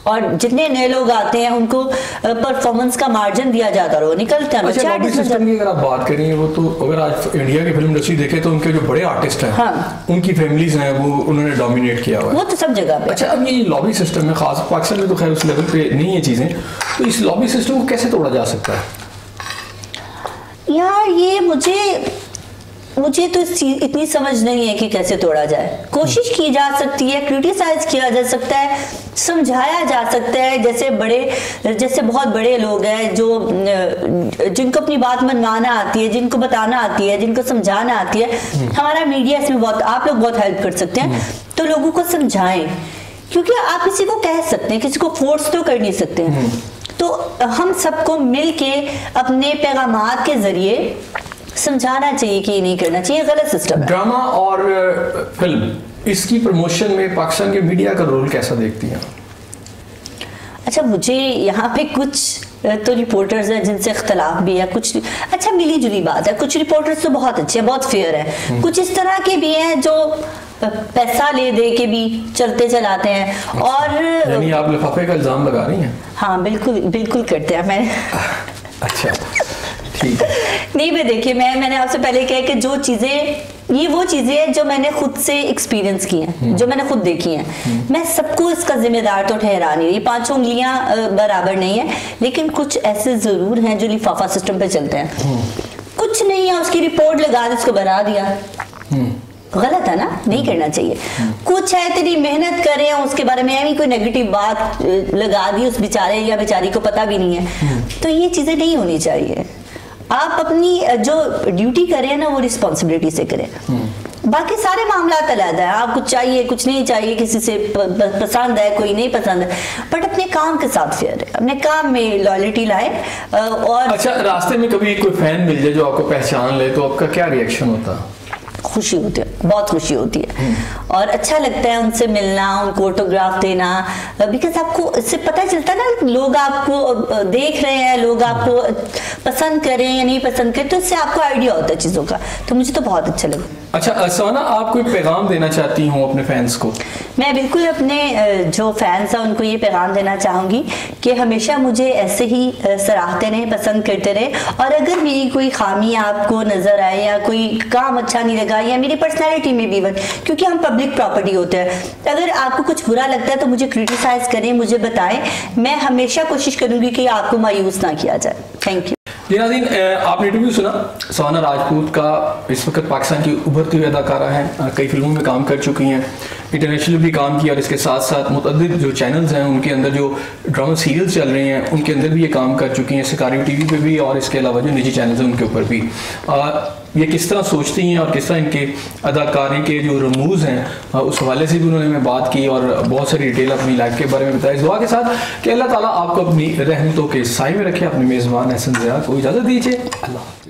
और जितने नए लोग आते हैं उनको परफॉर्मेंस का मार्जिन दिया जाता है, वो निकलते हैं। अच्छा, लॉबी सिस्टम की अगर आप बात करें, वो तो अगर आज इंडिया की फिल्म इंडस्ट्री देखे तो उनके जो बड़े आर्टिस्ट हैं, हाँ, उनकी फैमिलीज हैं, वो उन्होंने डोमिनेट किया हुआ है, वो तो सब जगह पे। अच्छा, अब ये लॉबी सिस्टम है, खास पाकिस्तान में तो खैर उस लेवल पे नहीं है चीजें, तो इस लॉबी सिस्टम को कैसे तोड़ा जा सकता है? यार ये मुझे तो इतनी समझ नहीं है कि कैसे तोड़ा जाए। कोशिश की जा सकती है, क्रिटिसाइज किया जा सकता है, समझाया जा सकता है। जैसे बहुत बड़े लोग हैं जो जिनको अपनी बात मनवाना आती है, जिनको बताना आती है, जिनको समझाना आती है। हमारा मीडिया इसमें बहुत, आप लोग बहुत हेल्प कर सकते हैं, तो लोगों को समझाएं, क्योंकि आप किसी को कह सकते हैं, किसी को फोर्स तो कर नहीं सकते हैं। तो हम सबको मिलके अपने पैगामात के जरिए समझाना चाहिए कि ये नहीं करना चाहिए, गलत सिस्टम है। ड्रामा और फिल्म, इसकी प्रमोशन में पाकिस्तान के मीडिया का रोल कैसा देखती हैं? अच्छा, मुझे यहाँ पे कुछ तो रिपोर्टर्स हैं जिनसे इख्तलाफ भी है, कुछ अच्छा मिली जुली बात है। कुछ रिपोर्टर्स तो बहुत अच्छे हैं, बहुत फेयर है, कुछ इस तरह के भी हैं जो पैसा ले दे के भी चलते चलाते हैं। अच्छा, और यानी आप लिफाफे का इल्जाम लगा रही हैं? हाँ, बिल्कुल करते हैं। मैं अच्छा, ठीक है। नहीं, मैं देखिए, मैंने आपसे पहले कहा कि जो चीजें, ये वो चीजें हैं जो मैंने खुद से एक्सपीरियंस की हैं, जो मैंने खुद देखी हैं। मैं सबको इसका जिम्मेदार तो ठहरा नहीं रही, पांचों उंगलियां बराबर नहीं है, लेकिन कुछ ऐसे जरूर हैं जो लिफाफा सिस्टम पे चलते हैं। कुछ नहीं है, उसकी रिपोर्ट लगा दी, उसको बना दिया, गलत है ना, नहीं करना चाहिए। कुछ है तेरी मेहनत कर रहे हैं, उसके बारे में भी कोई नेगेटिव बात लगा दी, उस बेचारे या बेचारी को पता भी नहीं है, तो ये चीजें नहीं होनी चाहिए। आप अपनी जो ड्यूटी करें ना, वो रिस्पॉन्सिबिलिटी से करें। बाकी सारे मामला अलग है, आप कुछ चाहिए, कुछ नहीं चाहिए, किसी से पसंद है, कोई नहीं पसंद है, बट अपने काम के साथ फेयर है, अपने काम में लॉयल्टी लाए। और अच्छा, रास्ते में कभी कोई फैन मिल जाए जो आपको पहचान ले, तो आपका क्या रिएक्शन होता? खुशी होती है, बहुत खुशी होती है और अच्छा लगता है उनसे मिलना, उनको ऑटोग्राफ देना, बिकॉज आपको इससे पता चलता है ना लोग आपको देख रहे हैं, लोग आपको पसंद करें या नहीं पसंद करें, तो इससे आपको आइडिया होता है चीज़ों का, तो मुझे तो बहुत अच्छा लगा। अच्छा सवाना, आप कोई पैगाम देना चाहती हूँ अपने फैंस को? मैं बिल्कुल अपने जो फैंस हैं उनको ये पैगाम देना चाहूँगी कि हमेशा मुझे ऐसे ही सराहते रहें, पसंद करते रहें, और अगर मेरी कोई खामी आपको नज़र आए या कोई काम अच्छा नहीं लगा या मेरी पर्सनैलिटी में भी क्योंकि हम पब्लिक प्रॉपर्टी होते हैं, अगर आपको कुछ बुरा लगता है तो मुझे क्रिटिसाइज करें, मुझे बताएं, मैं हमेशा कोशिश करूँगी कि आपको मायूस ना किया जाए। Thank you. जी नाज़रीन, आपने इंटरव्यू सुना सवाना राजपूत का। इस वक्त पाकिस्तान की उभरती हुई अदाकारा हैं, कई फिल्मों में काम कर चुकी हैं, इंटरनेशनल भी काम किया, और इसके साथ साथ मुतअद्दिद जो चैनल्स हैं उनके अंदर जो ड्रामा सीरियल्स चल रहे हैं उनके अंदर भी ये काम कर चुकी हैं, सिकारी टीवी पे भी और इसके अलावा जो निजी चैनल्स हैं उनके ऊपर भी। ये किस तरह सोचती हैं और किस तरह इनके अदाकारी के जो रमूज़ हैं उस हवाले से भी उन्होंने हमें बात की और बहुत सारी डिटेल अपनी लाइफ के बारे में बताया, इस दुआ के साथ कि अल्लाह ताला आपको अपनी रहमतों के साए में रखे। अपने मेज़बान एहसन ज़िया को इजाज़त दीजिए। अल्लाह।